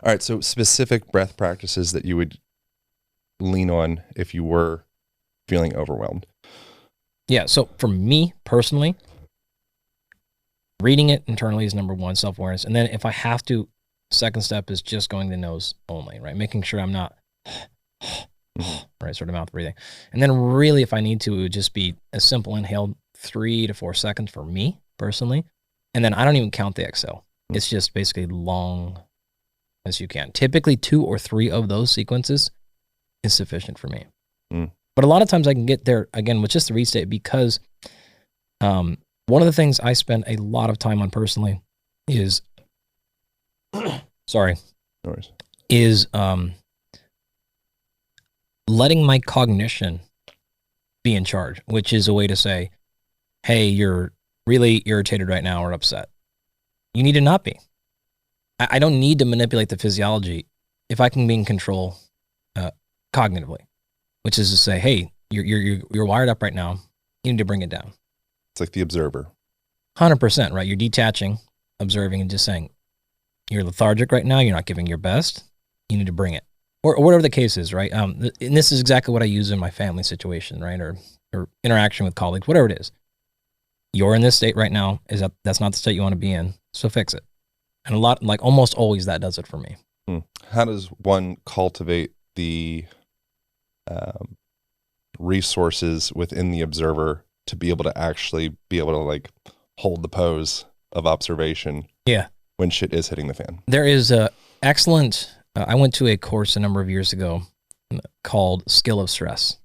All right. So specific breath practices that you would lean on if you were feeling overwhelmed. Yeah. So for me personally, reading it internally is number one, self-awareness. And then if I have to, second step is just going the nose only, right? Making sure I'm not, right, sort of mouth breathing. And then really, if I need to, it would just be a simple inhale, 3 to 4 seconds for me personally. And then I don't even count the exhale. It's just basically long as you can. Typically 2 or 3 of those sequences is sufficient for me. But a lot of times I can get there again with just the restate because one of the things I spend a lot of time on personally is, is letting my cognition be in charge, which is a way to say, hey, you're really irritated right now or upset. You need to not be. I don't need to manipulate the physiology if I can be in control cognitively, which is to say, hey, you're wired up right now. You need to bring it down. It's like the observer. 100%, right? You're detaching, observing, and just saying, you're lethargic right now. You're not giving your best. You need to bring it. Or whatever the case is, right? And this is exactly what I use in my family situation, right? Or interaction with colleagues, whatever it is. You're in this state right now. That's not the state you want to be in. So fix it. And almost always that does it for me. How does one cultivate the resources within the observer to be able to actually be able to like hold the pose of observation? Yeah. When shit is hitting the fan. There is a excellent, I went to a course a number of years ago called Skill of Stress.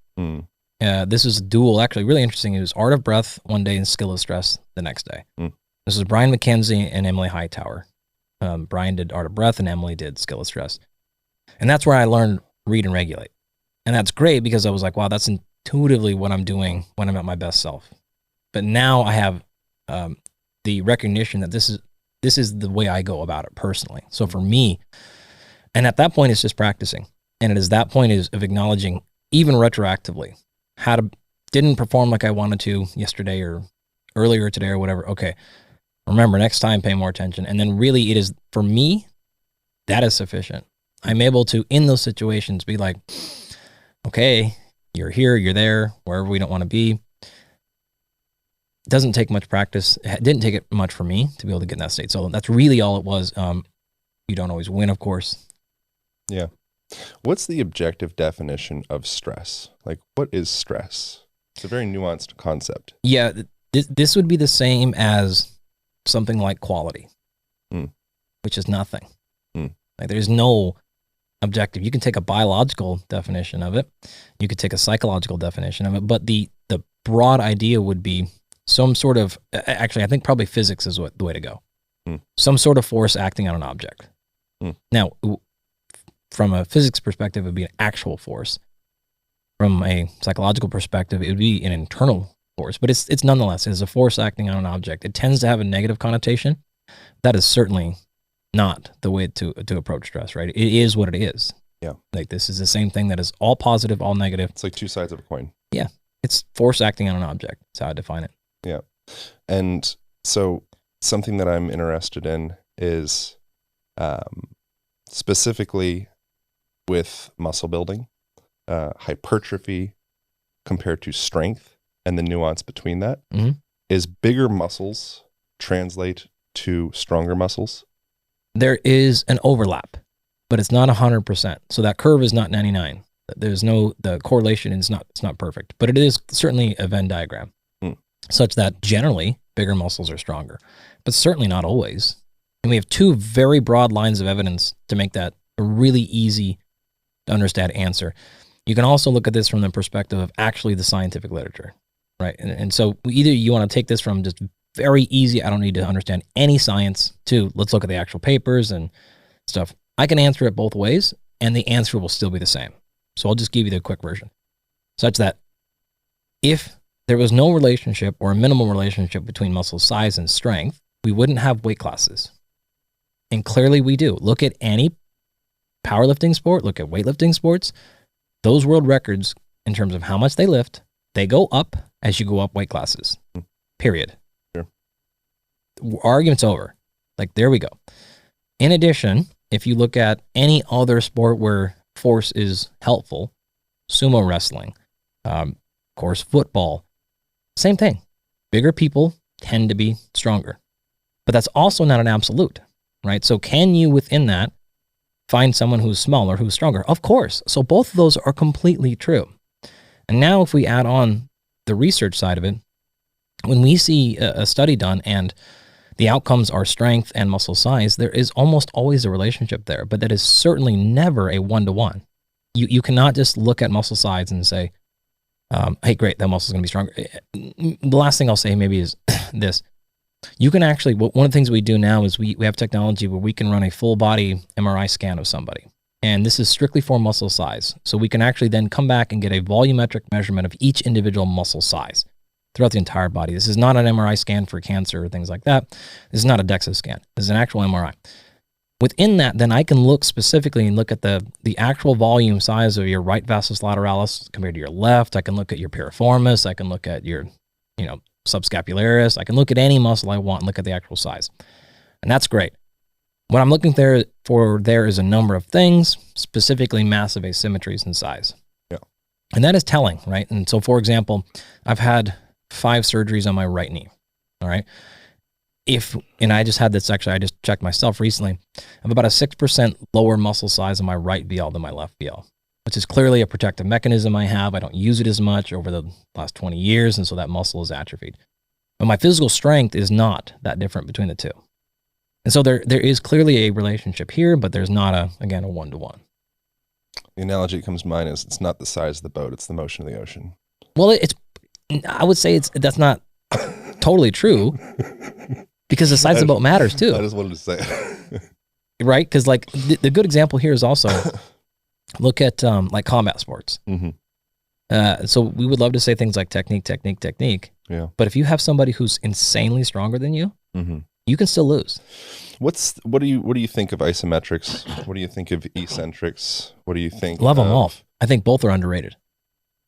This is dual, actually really interesting. It was Art of Breath one day and Skill of Stress the next day. This is Brian McKenzie and Emily Hightower. Brian did Art of Breath and Emily did Skill of Stress. And that's where I learned read and regulate. And that's great because I was like, wow, that's intuitively what I'm doing when I'm at my best self. But now I have the recognition that this is the way I go about it personally. So for me, and at that point, it's just practicing. And it is that point of acknowledging, even retroactively, didn't perform like I wanted to yesterday or earlier today or whatever. Okay, remember, next time, pay more attention. And then really it is, for me, that is sufficient. I'm able to, in those situations, be like, okay, you're here, you're there, wherever we don't want to be. It doesn't take much practice. It didn't take it much for me to be able to get in that state. So that's really all it was. You don't always win, of course. Yeah. What's the objective definition of stress? Like, what is stress? It's a very nuanced concept. Yeah. This would be the same as something like quality, which is nothing. Like, there's no objective. You can take a biological definition of it. You could take a psychological definition of it. But the broad idea would be some sort of, actually, I think probably physics is the way to go. Some sort of force acting on an object. Now, from a physics perspective, it would be an actual force. From a psychological perspective, it would be an internal force. But it's nonetheless, it's a force acting on an object. It tends to have a negative connotation. That is certainly not the way to approach stress, right? It is what it is. Yeah. Like, this is the same thing that is all positive, all negative. It's like two sides of a coin. Yeah. It's force acting on an object. That's how I define it. Yeah. And so something that I'm interested in is specifically with muscle building, hypertrophy compared to strength, and the nuance between that. Is bigger muscles translate to stronger muscles? There is an overlap, but it's not 100%. So that curve is not 99. The correlation is it's not perfect, but it is certainly a Venn diagram such that generally bigger muscles are stronger, but certainly not always. And we have two very broad lines of evidence to make that a really easy to understand answer. You can also look at this from the perspective of actually the scientific literature, right? And so either you want to take this from just very easy, I don't need to understand any science, to let's look at the actual papers and stuff. I can answer it both ways, and the answer will still be the same. So I'll just give you the quick version, such that if there was no relationship or a minimal relationship between muscle size and strength, we wouldn't have weight classes. And clearly we do. Look at any powerlifting sport, look at weightlifting sports. Those world records, in terms of how much they lift, they go up as you go up weight classes. Period. Sure. Argument's over. Like, there we go. In addition, If you look at any other sport where force is helpful, sumo wrestling, of course, football, same thing. Bigger people tend to be stronger. But that's also not an absolute, right? So can you, within that, find someone who's smaller, who's stronger? Of course. So both of those are completely true. And now if we add on the research side of it, when we see a study done and the outcomes are strength and muscle size, there is almost always a relationship there, but that is certainly never a one-to-one. You cannot just look at muscle size and say, hey, great, that muscle's going to be stronger. The last thing I'll say maybe is this. You can actually, one of the things we do now is we have technology where we can run a full body MRI scan of somebody. And this is strictly for muscle size. So we can actually then come back and get a volumetric measurement of each individual muscle size throughout the entire body. This is not an MRI scan for cancer or things like that. This is not a DEXA scan. This is an actual MRI. Within that, then I can look specifically and look at the actual volume size of your right vastus lateralis compared to your left. I can look at your piriformis. I can look at your, subscapularis. I can look at any muscle I want and look at the actual size. And that's great. What I'm looking there is a number of things, specifically massive asymmetries in size. Yeah. And that is telling, right? And so, for example, I've had 5 surgeries on my right knee, all right? And I just had this, actually, I just checked myself recently. I have about a 6% lower muscle size in my right VL than my left VL, which is clearly a protective mechanism I have. I don't use it as much over the last 20 years, and so that muscle is atrophied. But my physical strength is not that different between the two. And so there is clearly a relationship here, but there's not a one-to-one. The analogy that comes to mind is it's not the size of the boat, it's the motion of the ocean. Well, I would say that's not totally true because the size of the boat matters too. I just wanted to say it. Right? Because like the good example here is also look at like combat sports. Mm-hmm. So we would love to say things like technique. Yeah. But if you have somebody who's insanely stronger than you, mm-hmm. you can still lose. What do you think of isometrics? What do you think of eccentrics? What do you think? Love them all. I think both are underrated.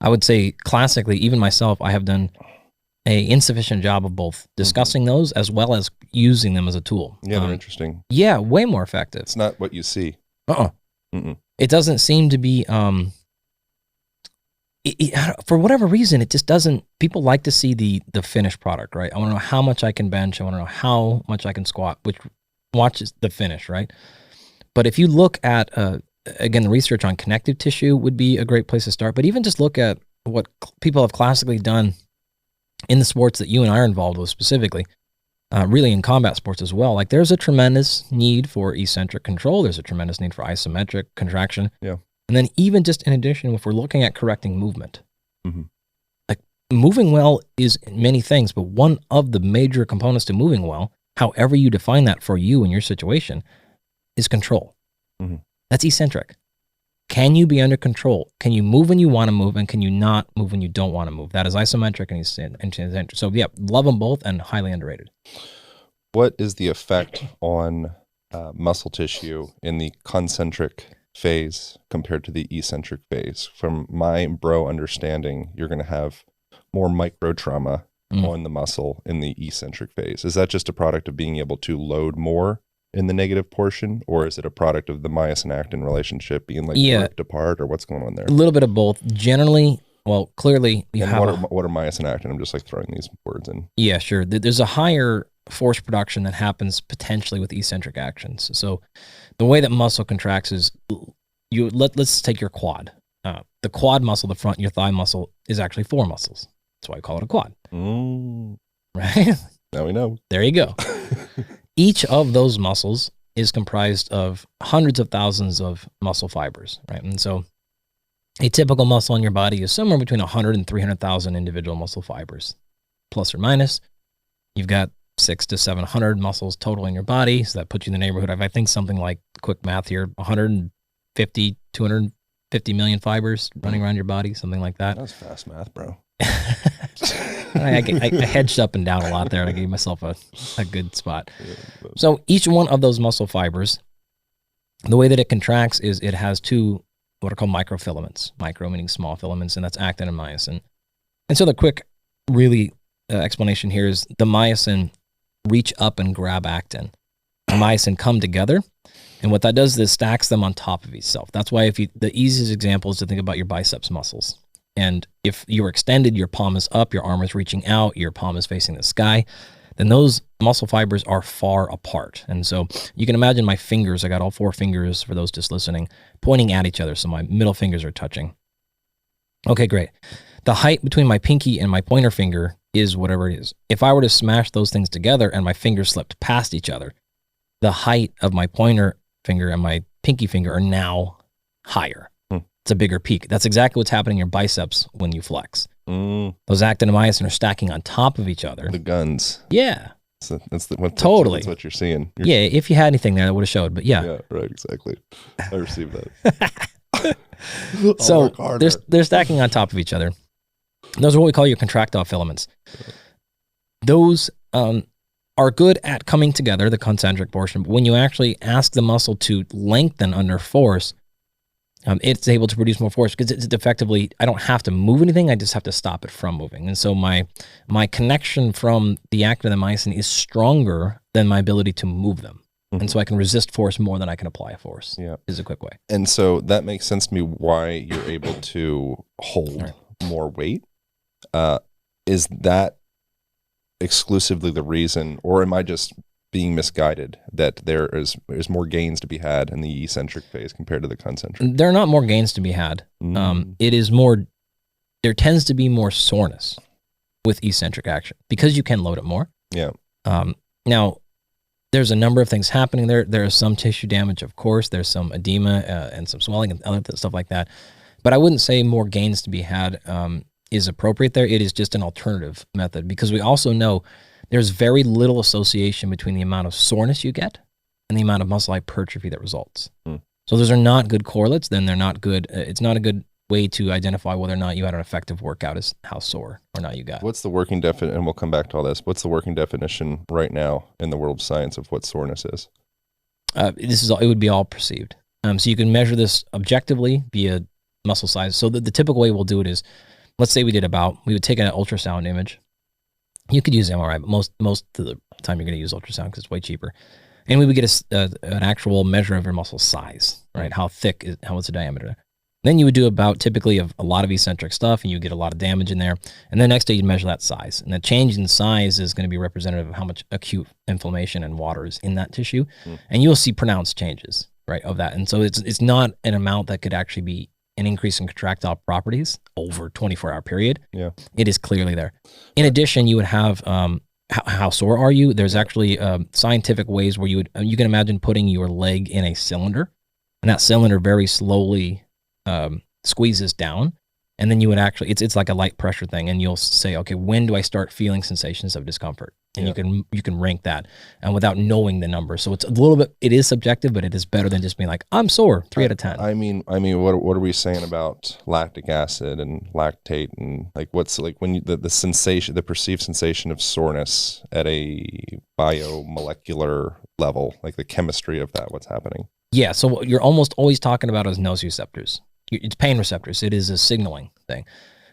I would say classically, even myself, I have done a insufficient job of both discussing those as well as using them as a tool. Yeah, they're interesting. Yeah, way more effective. It's not what you see. It doesn't seem to be, for whatever reason, it just doesn't, people like to see the finished product, right? I want to know how much I can bench. I want to know how much I can squat, which watches the finish, right? But if you look at, again, the research on connective tissue would be a great place to start, but even just look at what people have classically done in the sports that you and I are involved with specifically, really in combat sports as well. Like there's a tremendous need for eccentric control. There's a tremendous need for isometric contraction. Yeah. And then even just in addition, if we're looking at correcting movement, mm-hmm. like moving well is many things, but one of the major components to moving well, however you define that for you and your situation, is control. Mm-hmm. That's eccentric. Can you be under control? Can you move when you want to move, and can you not move when you don't want to move? That is isometric and eccentric. So yeah, love them both and highly underrated. What is the effect on muscle tissue in the concentric phase compared to the eccentric phase? From my bro understanding, you're going to have more micro trauma on the muscle in the eccentric phase. Is that just a product of being able to load more in the negative portion, or is it a product of the myosin-actin relationship being like ripped apart, or what's going on there? A little bit of both. Generally, well, clearly you have what are myosin-actin? I'm just like throwing these words in. Yeah, sure. There's a higher force production that happens potentially with eccentric actions. So the way that muscle contracts is let's take your quad. The quad muscle, the front, your thigh muscle, is actually 4 muscles. That's why I call it a quad. Right? Now we know. There you go. Each of those muscles is comprised of hundreds of thousands of muscle fibers, right? And so a typical muscle in your body is somewhere between 100 and 300,000 individual muscle fibers, plus or minus. You've got 600 to 700 muscles total in your body, so that puts you in the neighborhood of, I think, something like, quick math here, 150, 250 million fibers running around your body, something like that. That was fast math, bro. I hedged up and down a lot there, and I gave myself a good spot. So each one of those muscle fibers, the way that it contracts is it has 2 what are called microfilaments. Micro meaning small filaments, and that's actin and myosin. And so the quick, really explanation here is the myosin reach up and grab actin. The myosin come together, And what that does is stacks them on top of itself. That's why the easiest example is to think about your biceps muscles. And if you're extended, your palm is up, your arm is reaching out, your palm is facing the sky, then those muscle fibers are far apart. And so you can imagine my fingers, I got all 4 fingers, for those just listening, pointing at each other. So my middle fingers are touching. Okay, great. The height between my pinky and my pointer finger is whatever it is. If I were to smash those things together and my fingers slipped past each other, the height of my pointer finger and my pinky finger are now higher. It's a bigger peak. That's exactly what's happening in your biceps when you flex. Those actin and myosin are stacking on top of each other. The guns. Yeah. Totally. That's what you're seeing. If you had anything there, that would have showed. But yeah. Yeah, right, exactly. I received that. So they're stacking on top of each other. Those are what we call your contractile filaments. Those are good at coming together, the concentric portion. But when you actually ask the muscle to lengthen under force, it's able to produce more force because it's effectively, I don't have to move anything, I just have to stop it from moving. And so my connection from the actin and the myosin is stronger than my ability to move them. And so I can resist force more than I can apply force, is a quick way. And so that makes sense to me why you're able to hold more weight. Is that exclusively the reason, or am I just being misguided that there's more gains to be had in the eccentric phase compared to the concentric? There are not more gains to be had. It is more, there tends to be more soreness with eccentric action because you can load it more. Yeah. Now, there's a number of things happening there. There is some tissue damage, of course. There's some edema and some swelling and other stuff like that. But I wouldn't say more gains to be had is appropriate there. It is just an alternative method because we also know there's very little association between the amount of soreness you get and the amount of muscle hypertrophy that results. So those are not good correlates. Then they're not good. It's not a good way to identify whether or not you had an effective workout is how sore or not you got. What's the working definition, and we'll come back to all this, what's the working definition right now in the world of science of what soreness is? It would be all perceived. So you can measure this objectively via muscle size. So the typical way we'll do it is, let's say we would take an ultrasound image. You could use MRI, but most of the time you're going to use ultrasound because it's way cheaper. And we would get an actual measure of your muscle size, right? How thick, what's the diameter? Then you would do about typically a lot of eccentric stuff, and you get a lot of damage in there. And then next day you'd measure that size. And the change in size is going to be representative of how much acute inflammation and water is in that tissue. And you'll see pronounced changes, right, of that. And so it's not an amount that could actually be an increase in contractile properties over a 24-hour period. Yeah. It is clearly there. In addition, you would have how sore are you? There's actually scientific ways where you can imagine putting your leg in a cylinder, and that cylinder very slowly squeezes down, and then you would actually, it's like a light pressure thing, and you'll say, okay, when do I start feeling sensations of discomfort? And you can rank that, and without knowing the number. So it's a little bit, it is subjective, but it is better than just being like, I'm sore, 3 out of 10. I mean, what are we saying about lactic acid and lactate, and like what's like when you, the sensation, the perceived sensation of soreness at a biomolecular level, like the chemistry of that, what's happening? Yeah, so what you're almost always talking about is nociceptors. It's pain receptors. It is a signaling thing.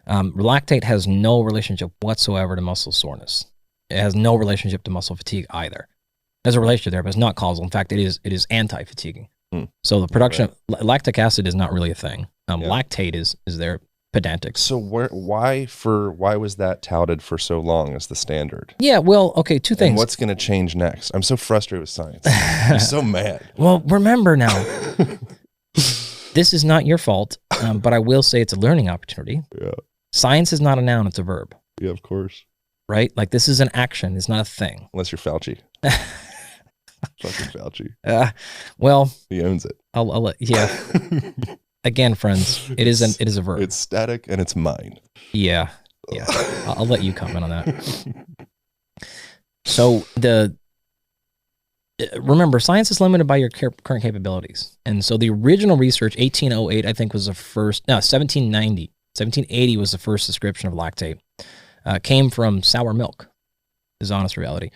Lactate has no relationship whatsoever to muscle soreness. It has no relationship to muscle fatigue either. There's a relationship there, but it's not causal. In fact, it is anti-fatiguing. So the production of lactic acid is not really a thing. Lactate is there, pedantic. So why was that touted for so long as the standard? Yeah, well, okay, two things. And what's going to change next? I'm so frustrated with science. I'm so mad. Well, remember now, this is not your fault, but I will say it's a learning opportunity. Yeah. Science is not a noun, it's a verb. Yeah, of course. Right? Like this is an action, it's not a thing. Unless you're Fauci. Fucking Fauci. Well, he owns it. I'll let, yeah. Again, friends, it is a verb. It's static and it's mine. Yeah. I'll let you comment on that. So remember, science is limited by your current capabilities. And so the original research, 1808, I think was the first, 1790, 1780 was the first description of lactate. Came from sour milk, is honest reality.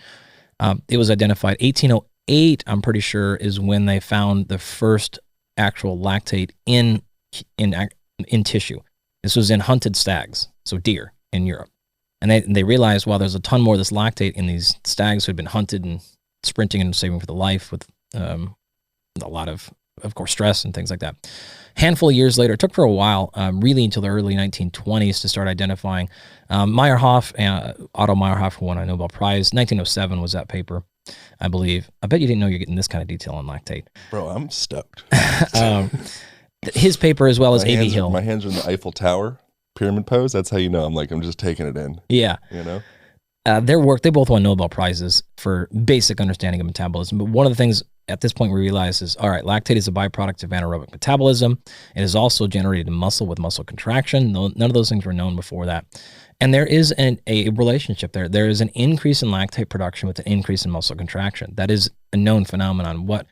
It was identified 1808, I'm pretty sure, is when they found the first actual lactate in tissue. This was in hunted stags, so deer in Europe. And they realized, well, there's a ton more of this lactate in these stags who had been hunted and sprinting and saving for the life with a lot of course, stress and things like that. Handful of years later, it took for a while, really until the early 1920s to start identifying. Meyerhoff, Otto Meyerhoff won a Nobel Prize. 1907 was that paper, I believe. I bet you didn't know you're getting this kind of detail on lactate. Bro, I'm stoked. His paper, as well as A.V. Hill. My hands are in the Eiffel Tower pyramid pose. That's how you know. I'm just taking it in. Yeah. You know? Their work, they both won Nobel Prizes for basic understanding of metabolism. But one of the things at this point we realize is, all right, lactate is a byproduct of anaerobic metabolism. It is also generated in muscle with muscle contraction. None of those things were known before that. And there is a relationship there. There is an increase in lactate production with an increase in muscle contraction. That is a known phenomenon. What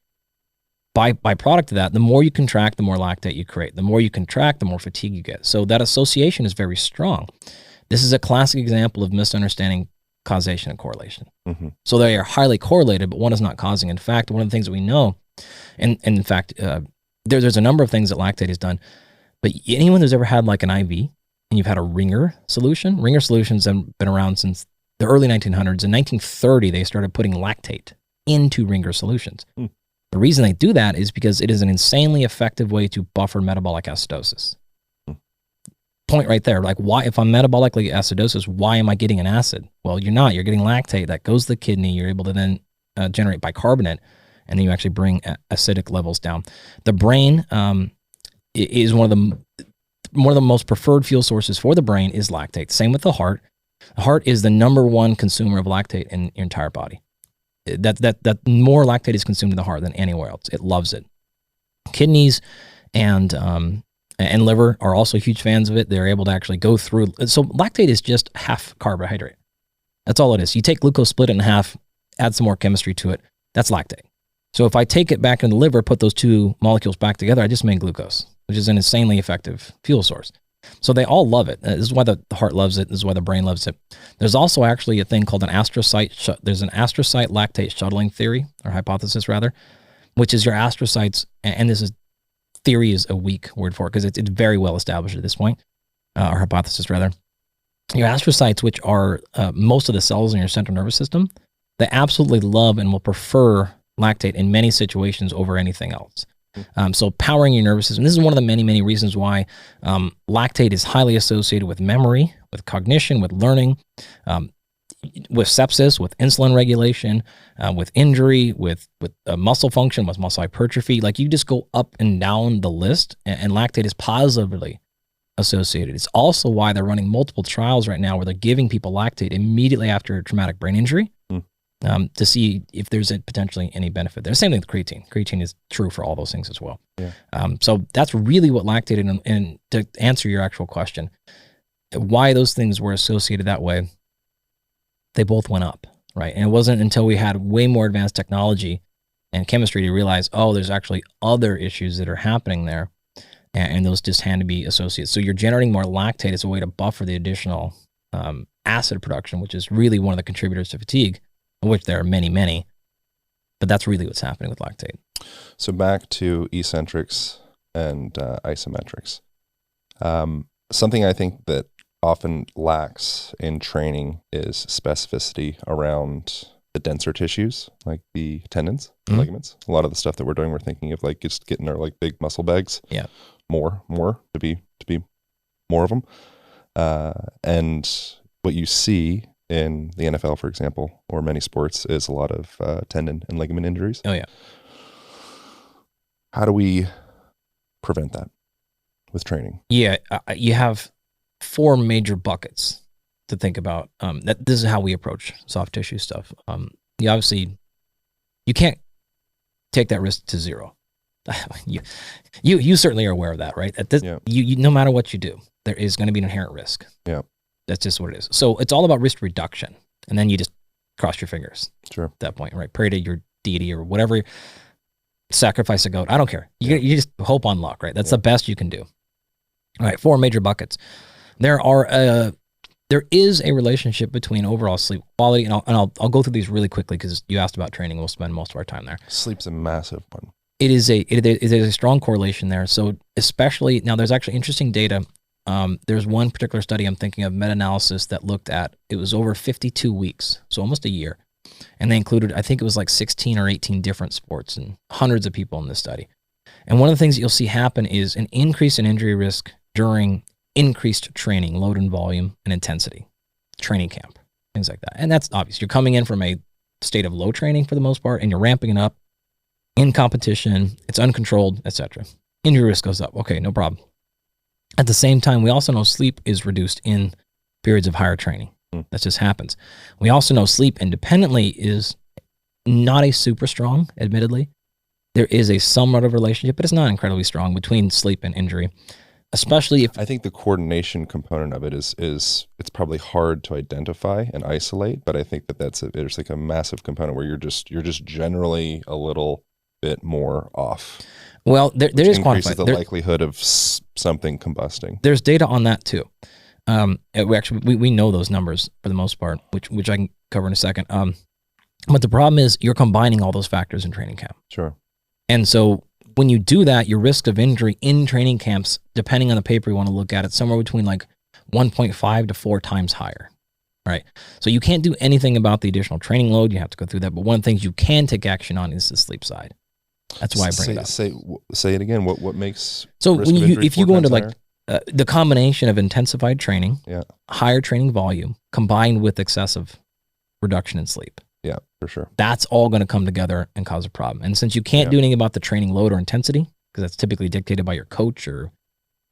byproduct of that, the more you contract, the more lactate you create. The more you contract, the more fatigue you get. So that association is very strong. This is a classic example of misunderstanding causation and correlation. Mm-hmm. So they are highly correlated, but one is not causing. In fact, one of the things that we know, and in fact, there's a number of things that lactate has done, but anyone who's ever had like an IV and you've had a ringer solutions have been around since the early 1900s. In 1930, they started putting lactate into ringer solutions. Mm. The reason they do that is because it is an insanely effective way to buffer metabolic acidosis. Point right there. Like, why, if I'm metabolically acidosis, why am I getting an acid? Well, you're not. You're getting lactate that goes to the kidney. You're able to then generate bicarbonate, and then you actually bring acidic levels down. The brain is one of the most preferred fuel sources for the brain is lactate. Same with the heart. The heart is the number one consumer of lactate in your entire body. That more lactate is consumed in the heart than anywhere else. It loves it. Kidneys and liver are also huge fans of it. They're able to actually go through. So lactate is just half carbohydrate. That's all it is. You take glucose, split it in half, add some more chemistry to it. That's lactate. So if I take it back in the liver, put those two molecules back together, I just made glucose, which is an insanely effective fuel source. So they all love it. This is why the heart loves it. This is why the brain loves it. There's also actually a thing called an astrocyte. There's an astrocyte lactate shuttling theory, or hypothesis rather, which is your astrocytes, and this is theory is a weak word for it because it's very well established at this point, or hypothesis rather. Your astrocytes, which are most of the cells in your central nervous system, they absolutely love and will prefer lactate in many situations over anything else. So powering your nervous system, this is one of the many, many reasons why lactate is highly associated with memory, with cognition, with learning, with sepsis, with insulin regulation, with injury, with muscle function, with muscle hypertrophy. Like, you just go up and down the list, and lactate is positively associated. It's also why they're running multiple trials right now where they're giving people lactate immediately after a traumatic brain injury to see if there's potentially any benefit there. Same thing with creatine. Creatine is true for all those things as well. Yeah. So that's really what lactate, and to answer your actual question, why those things were associated that way, they both went up, right? And it wasn't until we had way more advanced technology and chemistry to realize, oh, there's actually other issues that are happening there, and those just had to be associated. So you're generating more lactate as a way to buffer the additional acid production, which is really one of the contributors to fatigue, of which there are many, many. But that's really what's happening with lactate. So back to eccentrics and isometrics. Something I think that often lacks in training is specificity around the denser tissues, like the tendons, ligaments. A lot of the stuff that we're doing, we're thinking of like just getting our like big muscle bags. Yeah. More to be more of them. And what you see in the NFL, for example, or many sports, is a lot of tendon and ligament injuries. Oh yeah. How do we prevent that with training? Yeah, you have 4 major buckets to think about. This is how we approach soft tissue stuff. You obviously, you can't take that risk to zero. You certainly are aware of that, right? You no matter what you do, there is going to be an inherent risk. Yeah, that's just what it is. So it's all about risk reduction, and then you just cross your fingers. Sure. At that point, right? Pray to your deity or whatever. Sacrifice a goat. I don't care. You just hope on luck, right? That's the best you can do. All right, 4 major buckets. There is a relationship between overall sleep quality, and I'll go through these really quickly because you asked about training. We'll spend most of our time there. Sleep's a massive one. It is a strong correlation there. So especially now, there's actually interesting data. There's one particular study I'm thinking of, meta-analysis, that looked at, it was over 52 weeks, so almost a year. And they included, I think it was like 16 or 18 different sports and hundreds of people in this study. And one of the things that you'll see happen is an increase in injury risk during increased training, load and volume and intensity, training camp, things like that. And that's obvious. You're coming in from a state of low training for the most part, and you're ramping it up in competition. It's uncontrolled, etc. Injury risk goes up. Okay, no problem. At the same time, we also know sleep is reduced in periods of higher training. That just happens. We also know sleep independently is not a super strong, admittedly. There is a somewhat of a relationship, but it's not incredibly strong between sleep and injury, especially if... I think the coordination component of it is it's probably hard to identify and isolate, but I think that there's like a massive component where you're just generally a little bit more off. Well, there is increases quantified. the likelihood of something combusting. There's data on that too. We know those numbers for the most part, which I can cover in a second. But the problem is you're combining all those factors in training camp. Sure. And so when you do that, your risk of injury in training camps, depending on the paper you want to look at, it's somewhere between like 1.5 to 4 times higher. Right. So you can't do anything about the additional training load. You have to go through that. But one of the things you can take action on is the sleep side. That's why I bring it up. Say it again. What makes so risk when of injury if you 4 go into times like higher? the combination of intensified training, higher training volume, combined with excessive reduction in sleep. Yeah, for sure. That's all going to come together and cause a problem. And since you can't do anything about the training load or intensity, because that's typically dictated by your coach, or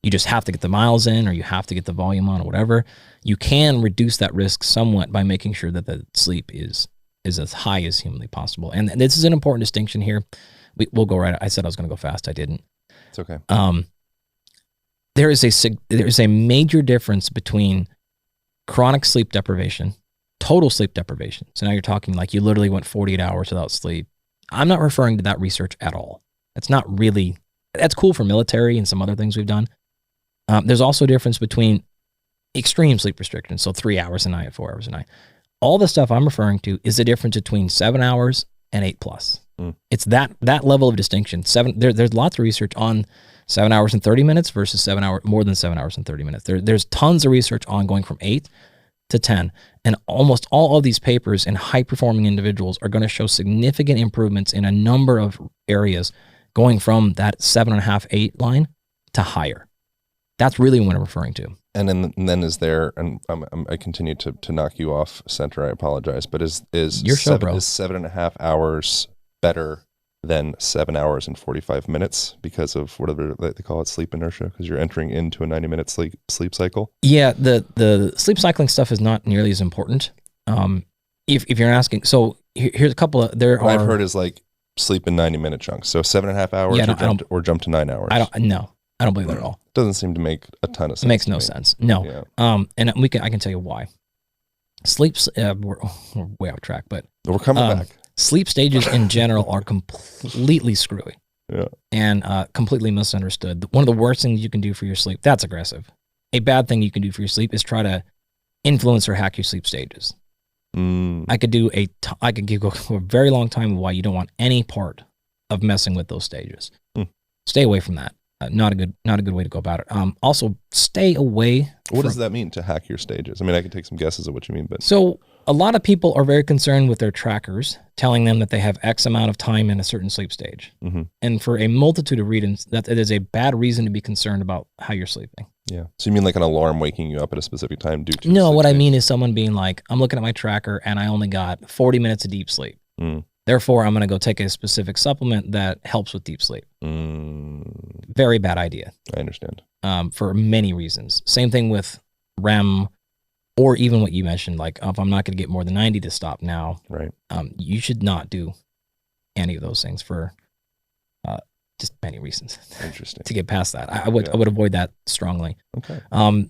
you just have to get the miles in, or you have to get the volume on, or whatever, you can reduce that risk somewhat by making sure that the sleep is as high as humanly possible. And this is an important distinction here. We'll go right. I said I was going to go fast. I didn't. It's okay. There is a major difference between chronic sleep deprivation, total sleep deprivation. So now you're talking like you literally went 48 hours without sleep. I'm not referring to that research at all. That's cool for military and some other things we've done. There's also a difference between extreme sleep restriction, so 3 hours a night, 4 hours a night. All the stuff I'm referring to is the difference between 7 hours and 8+. It's that level of distinction. There's lots of research on 7 hours and 30 minutes versus more than 7 hours and 30 minutes. There's tons of research on going from 8 to 10. And almost all of these papers in high-performing individuals are going to show significant improvements in a number of areas, going from that 7.5, 8 line to higher. That's really what I'm referring to. And then is there, and I continue to knock you off center, I apologize, but is your show, bro. Is 7.5 hours better than 7 hours and 45 minutes because of whatever they call it, sleep inertia, because you're entering into a 90-minute sleep cycle? Yeah, the sleep cycling stuff is not nearly as important. If you're asking, so here's a couple of, what I've heard is like sleep in 90-minute chunks. So 7.5 hours or jump to 9 hours. I don't believe that at all. Doesn't seem to make a ton of sense. It makes no sense. No. Yeah. And I can tell you why. Sleep's, we're way off track, but we're coming back. Sleep stages in general are completely screwy. Yeah. And completely misunderstood. One of the worst things you can do for your sleep, that's aggressive. A bad thing you can do for your sleep is try to influence or hack your sleep stages. I could go for a very long time of why you don't want any part of messing with those stages. Stay away from that. Not a good way to go about it. Also, stay away. What does that mean, to hack your stages? I mean, I can take some guesses of what you mean, but so a lot of people are very concerned with their trackers telling them that they have X amount of time in a certain sleep stage, and for a multitude of reasons, that it is a bad reason to be concerned about how you're sleeping. Yeah. So you mean like an alarm waking you up at a specific time due to? No, what I mean is someone being like, I'm looking at my tracker and I only got 40 minutes of deep sleep. Therefore, I'm going to go take a specific supplement that helps with deep sleep. Very bad idea. I understand. For many reasons. Same thing with REM, or even what you mentioned, like if I'm not going to get more than 90 to stop now, right? You should not do any of those things for just many reasons. Interesting. To get past that, I would avoid that strongly. Okay.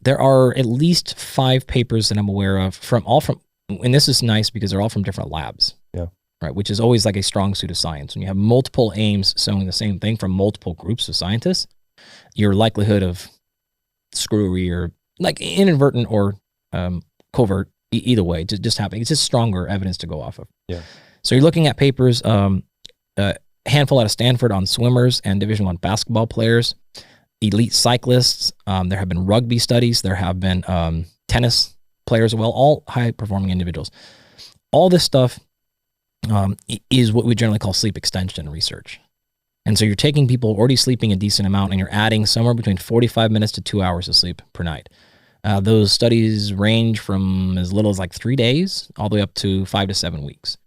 There are at least 5 papers that I'm aware of and this is nice because they're all from different labs. Yeah. Right, which is always like a strong suit of science. When you have multiple aims showing the same thing from multiple groups of scientists, your likelihood of screwery or like inadvertent or covert, either way, just happening. It's just stronger evidence to go off of. Yeah. So you're looking at papers, a handful out of Stanford on swimmers and Division I basketball players, elite cyclists. There have been rugby studies. There have been tennis players as well, all high-performing individuals. All this stuff is what we generally call sleep extension research. And so you're taking people already sleeping a decent amount and you're adding somewhere between 45 minutes to 2 hours of sleep per night. Those studies range from as little as like 3 days all the way up to 5 to 7 weeks.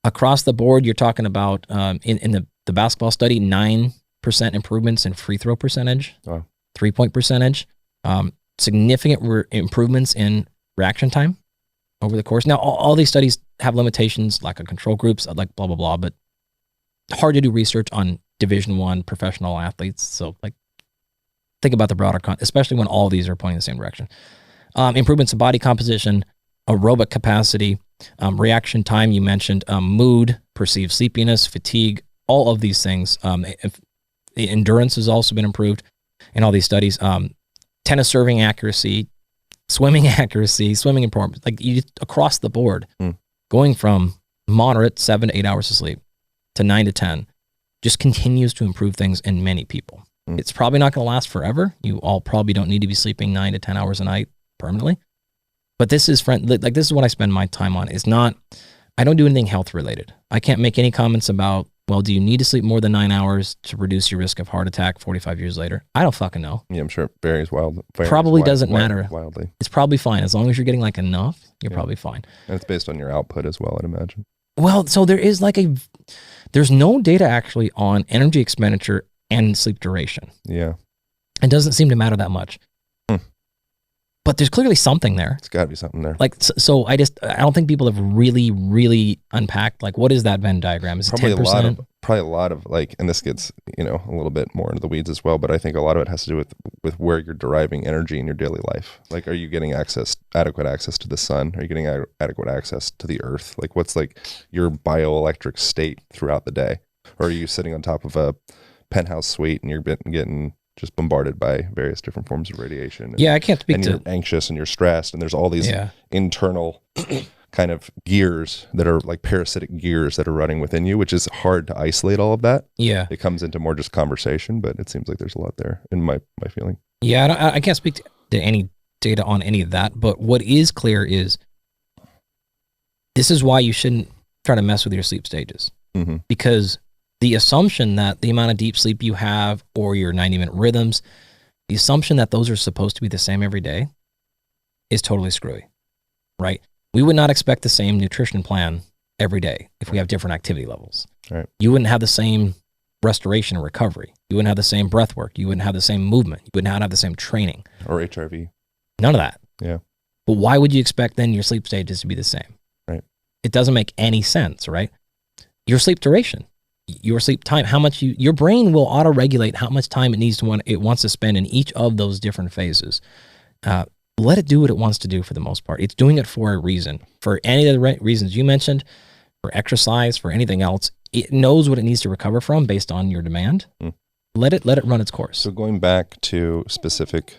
Across the board, you're talking about, in the basketball study, 9% improvements in free throw percentage, Wow. 3-point percentage, significant improvements in reaction time over the course. Now, all these studies have limitations, like control groups, like blah, blah, blah, but hard to do research on Division I professional athletes. So, like, think about the broader especially when all these are pointing in the same direction. Improvements in body composition, aerobic capacity, reaction time, you mentioned, mood, perceived sleepiness, fatigue, all of these things. The endurance has also been improved in all these studies. Tennis serving accuracy, swimming accuracy, swimming performance, like across the board, going from moderate 7 to 8 hours of sleep to 9 to 10, just continues to improve things in many people. It's probably not going to last forever. You all probably don't need to be sleeping 9 to 10 hours a night permanently. But this is this is what I spend my time on. It's not, I don't do anything health related. I can't make any comments about, well, do you need to sleep more than 9 hours to reduce your risk of heart attack 45 years later? I don't fucking know. Yeah, I'm sure it varies doesn't matter. Wildly. It's probably fine. As long as you're getting like enough, you're probably fine. And it's based on your output as well, I'd imagine. Well, so there is there's no data actually on energy expenditure and sleep duration. Yeah. It doesn't seem to matter that much. But there's clearly something there. It's got to be something there. Like, so I don't think people have really, really unpacked, like, what is that Venn diagram? Is it 10%? Probably a lot of like, and this gets, a little bit more into the weeds as well, but I think a lot of it has to do with where you're deriving energy in your daily life. Like, are you getting adequate access to the sun? Are you getting adequate access to the earth? Like, what's like your bioelectric state throughout the day? Or are you sitting on top of a penthouse suite and you're getting just bombarded by various different forms of radiation? I can't speak and to... you're anxious and you're stressed and there's all these internal kind of gears that are like parasitic gears that are running within you, which is hard to isolate all of that. Yeah. It comes into more just conversation, but it seems like there's a lot there in my feeling. Yeah, I can't speak to any data on any of that, but what is clear is this is why you shouldn't try to mess with your sleep stages. Because the assumption that the amount of deep sleep you have or your 90-minute rhythms, the assumption that those are supposed to be the same every day is totally screwy, right? We would not expect the same nutrition plan every day if we have different activity levels. Right. You wouldn't have the same restoration and recovery. You wouldn't have the same breath work. You wouldn't have the same movement. You would not have the same training. Or HRV. None of that. Yeah. But why would you expect then your sleep stages to be the same? Right. It doesn't make any sense, right? Your sleep duration, your sleep time, how much your brain will auto-regulate how much time it wants to spend in each of those different phases. Let it do what it wants to do for the most part. It's doing it for a reason. For any of the reasons you mentioned, for exercise, for anything else, it knows what it needs to recover from based on your demand. Let it run its course. So going back to specific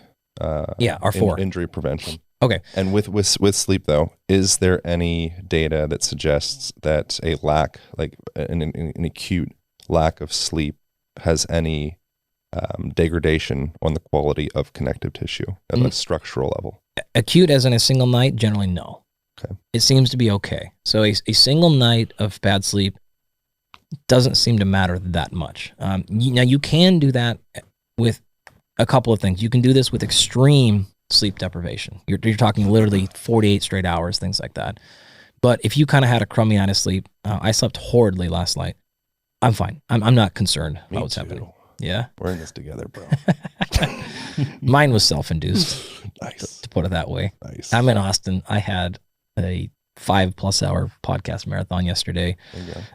injury prevention. Okay. And with sleep though, is there any data that suggests that a lack, like an acute lack of sleep, has any degradation on the quality of connective tissue at a structural level? Acute as in a single night? Generally, no. Okay. It seems to be okay. So a single night of bad sleep doesn't seem to matter that much. Now, you can do that with a couple of things. You can do this with extreme sleep deprivation. You're talking literally 48 straight hours, things like that. But if you kind of had a crummy night of sleep, I slept horridly last night. I'm fine. I'm not concerned about what's happening. Yeah. We're in this together, bro. Mine was self-induced. Nice. To put it that way. Nice. I'm in Austin. I had a 5+ hour podcast marathon yesterday.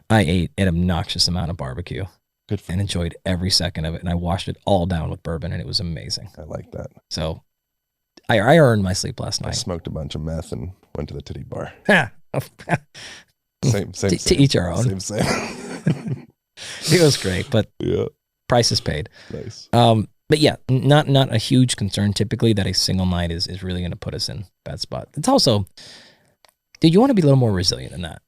I ate an obnoxious amount of barbecue. Good for and enjoyed every second of it. And I washed it all down with bourbon and it was amazing. I like that. So I earned my sleep last night. I smoked a bunch of meth and went to the titty bar. same. To each our own. Same. It was great, but price is paid. Nice. But yeah, not a huge concern typically that a single night is really going to put us in a bad spot. It's also, dude, you want to be a little more resilient than that,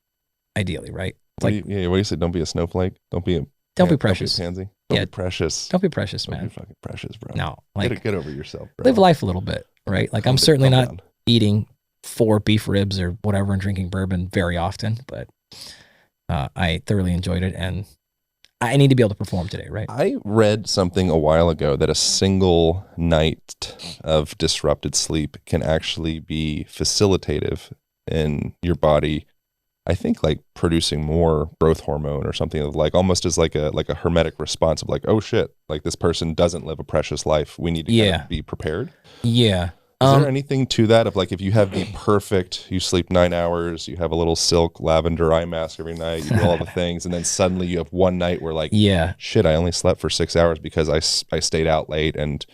ideally, right? What do you say? Don't be a snowflake. Don't be precious. Don't be pansy. Don't be precious. Don't be precious, man. Don't be fucking precious, bro. No, get over yourself, bro. Live life a little bit, right? Like I'm certainly not eating 4 beef ribs or whatever and drinking bourbon very often, but I thoroughly enjoyed it, and I need to be able to perform today, right? I read something a while ago that a single night of disrupted sleep can actually be facilitative in your body. I think like producing more growth hormone or something, like almost as like a hermetic response of like, oh shit, like this person doesn't live a precious life. We need to kind of be prepared. Yeah. Is there anything to that of like, if you have the perfect, you sleep 9 hours, you have a little silk lavender eye mask every night, you do all the things, and then suddenly you have one night where like, shit, I only slept for 6 hours because I stayed out late and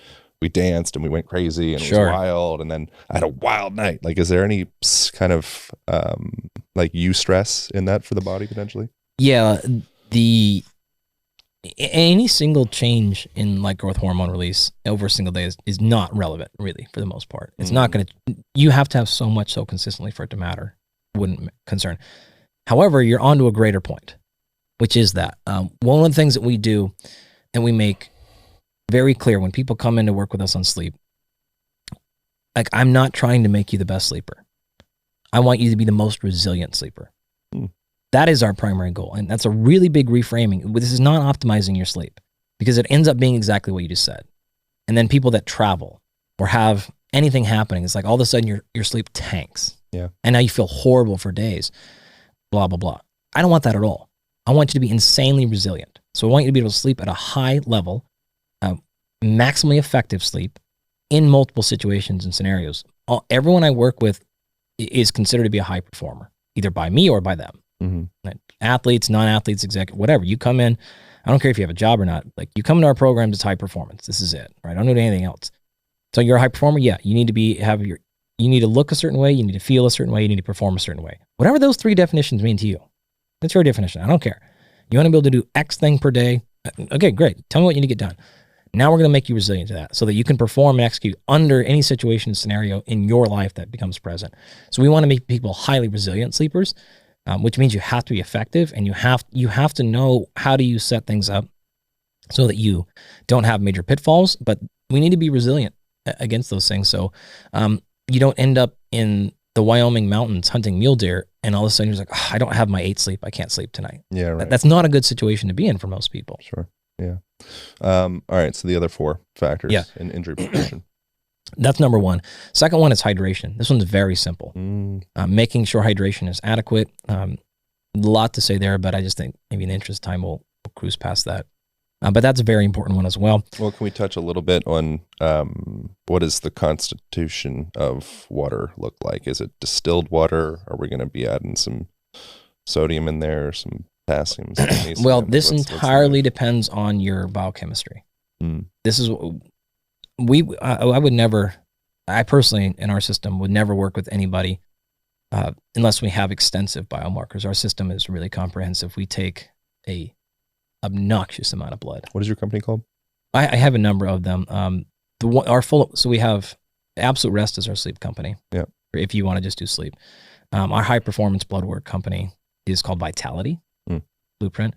we danced and we went crazy and it was wild, and then I had a wild night. Like, is there any kind of like eustress in that for the body potentially? Yeah, any single change in like growth hormone release over a single day is not relevant, really, for the most part. It's not going to, you have to have so much so consistently for it to matter. Wouldn't concern. However, you're onto a greater point, which is that one of the things that we do and we make very clear when people come in to work with us on sleep, like, I'm not trying to make you the best sleeper. I want you to be the most resilient sleeper. That is our primary goal. And that's a really big reframing. This is not optimizing your sleep, because it ends up being exactly what you just said. And then people that travel or have anything happening, it's like all of a sudden your sleep tanks. Yeah. And now you feel horrible for days, blah, blah, blah. I don't want that at all. I want you to be insanely resilient. So I want you to be able to sleep at a high level, maximally effective sleep in multiple situations and scenarios. Everyone I work with is considered to be a high performer, either by me or by them. Athletes, non-athletes, executive, whatever. You come in, I don't care if you have a job or not. Like, you come into our programs, it's high performance. This is it, right? I don't do anything else. So you're a high performer. Yeah, you need to you need to look a certain way. You need to feel a certain way. You need to perform a certain way. Whatever those 3 definitions mean to you, that's your definition. I don't care. You want to be able to do X thing per day. Okay, great. Tell me what you need to get done. Now we're going to make you resilient to that so that you can perform and execute under any situation, scenario in your life that becomes present. So we want to make people highly resilient sleepers. Which means you have to be effective, and you have to know how do you set things up so that you don't have major pitfalls, but we need to be resilient against those things. So you don't end up in the Wyoming mountains hunting mule deer, and all of a sudden you're like, oh, I don't have my 8 sleep. I can't sleep tonight. Yeah, right. That's not a good situation to be in for most people. Sure. Yeah. All right. So the other 4 factors in injury prevention. That's number 1. Second one is hydration. This one's very simple. Making sure hydration is adequate. A lot to say there, but I just think maybe in the interest of time, we'll cruise past that. But that's a very important one as well. Well, can we touch a little bit on what does the constitution of water look like? Is it distilled water? Are we going to be adding some sodium in there, some potassium? Well, this entirely depends on your biochemistry. This is I would never, I personally in our system would never work with anybody unless we have extensive biomarkers. Our system is really comprehensive. We take a obnoxious amount of blood. What is your company called? I have a number of them. So we have Absolute Rest is our sleep company. Yeah. If you want to just do sleep. Our high performance blood work company is called Vitality Blueprint.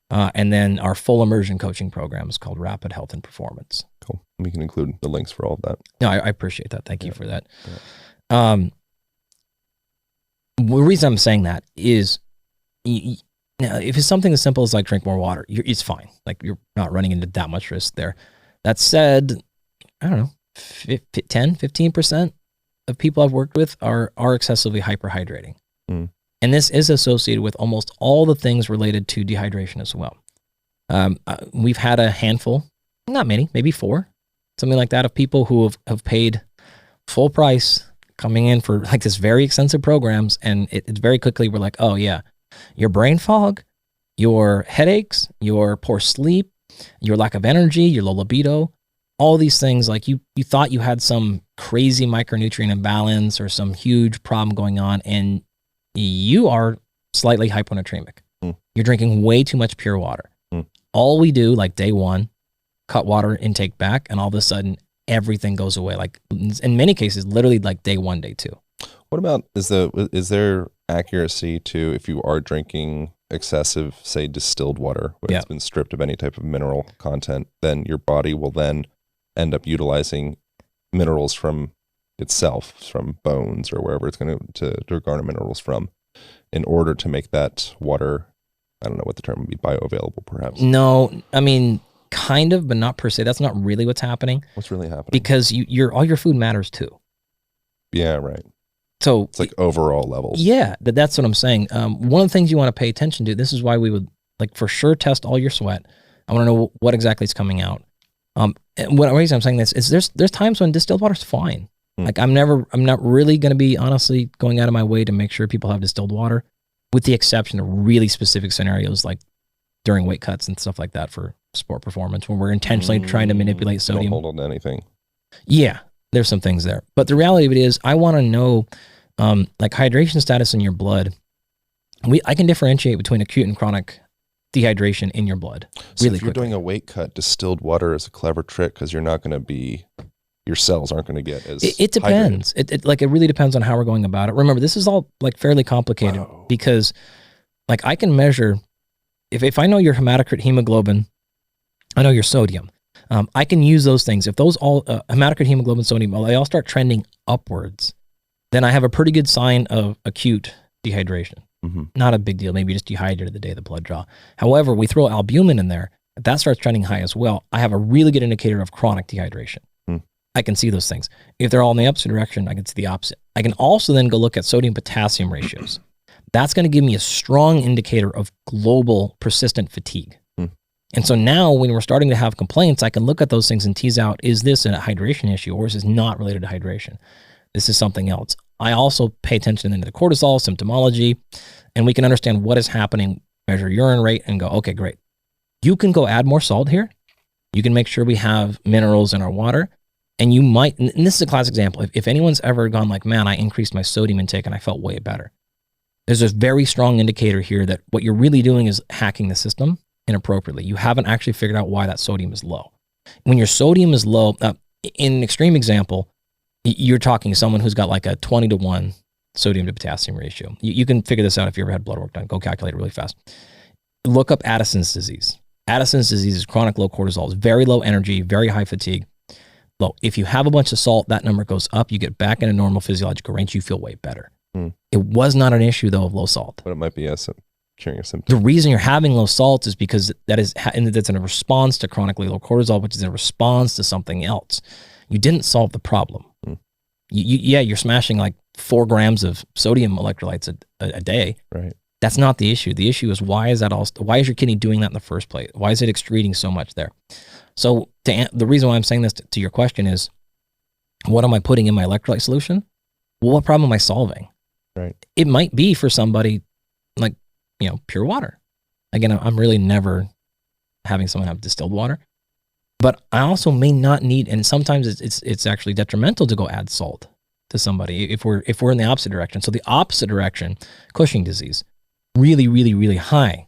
And then our full immersion coaching program is called Rapid Health and Performance. Cool. We can include the links for all of that. No, I appreciate that. Thank you for that. Yeah. The reason I'm saying that is, now, if it's something as simple as like drink more water, it's fine. Like, you're not running into that much risk there. That said, I don't know, 15% of people I've worked with are excessively hyperhydrating. And this is associated with almost all the things related to dehydration as well. We've had a handful, not many, maybe 4, something like that, of people who have paid full price coming in for like this very extensive programs. And it's very quickly, we're like, oh yeah, your brain fog, your headaches, your poor sleep, your lack of energy, your low libido, all these things, like you thought you had some crazy micronutrient imbalance or some huge problem going on, and you are slightly hyponatremic. You're drinking way too much pure water. All we do, like day 1, cut water intake back, and all of a sudden everything goes away. Like, in many cases, literally like day 1, day 2. What about, is there accuracy to, if you are drinking excessive, say, distilled water, where it's been stripped of any type of mineral content, then your body will then end up utilizing minerals from itself, from bones or wherever it's going to garner minerals from, in order to make that water I don't know what the term would be, bioavailable perhaps. No, I mean, kind of, but not per se. That's not really what's happening. What's really happening? Because all your food matters too. Yeah, right. So it's like overall levels. Yeah, that's what I'm saying. One of the things you want to pay attention to, this is why we would like for sure test all your sweat. I want to know what exactly is coming out. And what reason I'm saying this is there's times when distilled water is fine. Like I'm not really going to be honestly going out of my way to make sure people have distilled water, with the exception of really specific scenarios like during weight cuts and stuff like that for sport performance when we're intentionally trying to manipulate sodium. Don't hold on to anything. Yeah, there's some things there. But the reality of it is I want to know like hydration status in your blood. I can differentiate between acute and chronic dehydration in your blood. So if you're doing a weight cut, distilled water is a clever trick because you're not going to be, your cells aren't going to get as It depends. It really depends on how we're going about it. Remember, this is all like fairly complicated because like I can measure, if I know your hematocrit hemoglobin, I know your sodium. I can use those things. If those all, hematocrit hemoglobin, sodium, they all start trending upwards, then I have a pretty good sign of acute dehydration. Not a big deal. Maybe just dehydrated the day of the blood draw. However, we throw albumin in there. If that starts trending high as well, I have a really good indicator of chronic dehydration. I can see those things. If they're all in the opposite direction, I can see the opposite. I can also then go look at sodium-potassium ratios. That's going to give me a strong indicator of global persistent fatigue. And so now when we're starting to have complaints, I can look at those things and tease out, is this a hydration issue or is this not related to hydration? This is something else. I also pay attention to the cortisol symptomology, and we can understand what is happening, measure urine rate, and go, okay, great. You can go add more salt here. You can make sure we have minerals in our water. And you might, and this is a classic example, if anyone's ever gone like, man, I increased my sodium intake and I felt way better. There's a very strong indicator here that what you're really doing is hacking the system inappropriately. You haven't actually figured out why that sodium is low. When your sodium is low, in an extreme example, you're talking someone who's got like a 20-to-1 sodium to potassium ratio. You can figure this out if you ever had blood work done. Go calculate it really fast. Look up Addison's disease. Addison's disease is chronic low cortisol. It's very low energy, very high fatigue. Low. If you have a bunch of salt, that number goes up. You get back in a normal physiological range. You feel way better. It was not an issue though of low salt. But it might be curing a symptom. The reason you're having low salt is because that's in a response to chronically low cortisol, which is in response to something else. You didn't solve the problem. You're smashing like 4 grams of sodium electrolytes a day. Right. That's not the issue. The issue is why is your kidney doing that in the first place? Why is it excreting so much there? So the reason why I'm saying this to your question is, what am I putting in my electrolyte solution? Well, what problem am I solving? Right. It might be for somebody like, pure water. Again, I'm really never having someone have distilled water, but I also may not need, and sometimes it's actually detrimental to go add salt to somebody if we're in the opposite direction. So the opposite direction, Cushing disease, really, really, really high.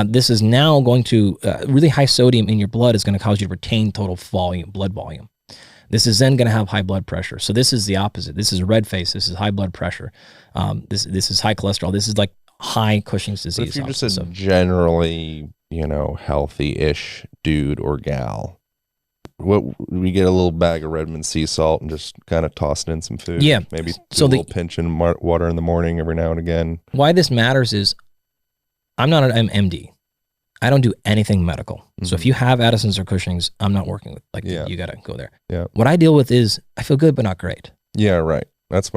This is now going to, really high sodium in your blood is going to cause you to retain total blood volume. This is then going to have high blood pressure. So this is the opposite. This is red face. This is high blood pressure. This is high cholesterol. This is like high Cushing's disease. But if you're just a generally, healthy-ish dude or gal, we get a little bag of Redmond sea salt and just kind of toss it in some food. Yeah. Maybe a little pinch in water in the morning every now and again. Why this matters is I'm not an MD. I don't do anything medical. So if you have Addison's or Cushing's, I'm not working with, you got to go there. Yeah. What I deal with is I feel good, but not great. Yeah, right. That's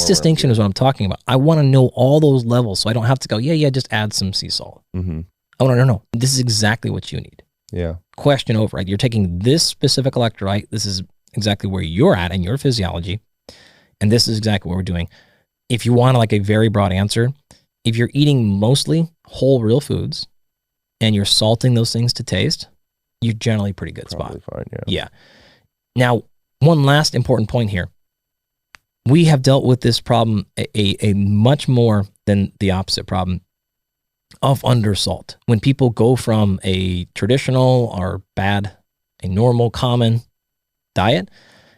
distinction is what I'm talking about. I want to know all those levels so I don't have to go, just add some sea salt. Oh, no. This is exactly what you need. Yeah. Question over, right? You're taking this specific electrolyte. This is exactly where you're at in your physiology. And this is exactly what we're doing. If you want like a very broad answer, if you're eating mostly whole real foods and you're salting those things to taste, you're generally pretty good Probably spot. Fine, Yeah. Now, one last important point here. We have dealt with this problem a much more than the opposite problem of undersalt. When people go from a traditional or bad, a normal, common diet,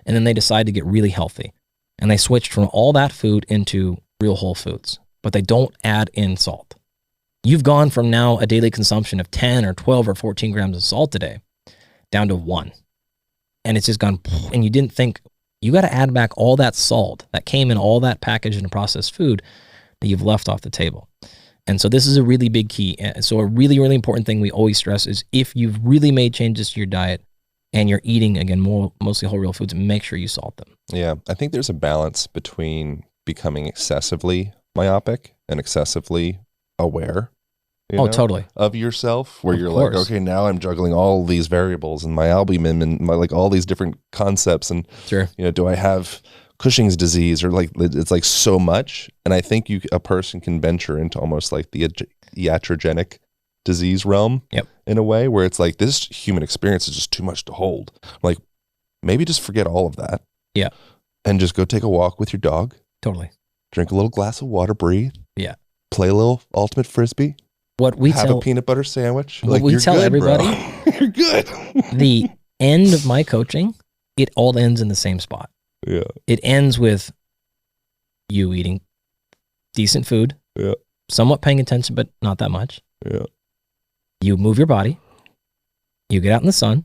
and then they decide to get really healthy, and they switched from all that food into real whole foods, but they don't add in salt. You've gone from now a daily consumption of 10 or 12 or 14 grams of salt a day down to 1. And it's just gone, and you didn't think, you got to add back all that salt that came in all that packaged and processed food that you've left off the table. And so this is a really big key. So a really, really important thing we always stress is if you've really made changes to your diet and you're eating, again, mostly whole real foods, make sure you salt them. Yeah. I think there's a balance between becoming excessively myopic and excessively aware. Totally. Of yourself, where Of you're course. like, okay, now I'm juggling all these variables and my albumin and my like all these different concepts. And, Sure. do I have Cushing's disease or like, it's like so much. And I think a person can venture into almost like the iatrogenic disease realm in a way where it's like this human experience is just too much to hold. Like maybe just forget all of that. Yeah. And just go take a walk with your dog. Totally. Drink a little glass of water, breathe. Yeah. Play a little ultimate frisbee. What we have tell a peanut butter sandwich. What we tell everybody, you're good. The end of my coaching, it all ends in the same spot. Yeah. It ends with you eating decent food. Yeah. Somewhat paying attention, but not that much. Yeah. You move your body. You get out in the sun.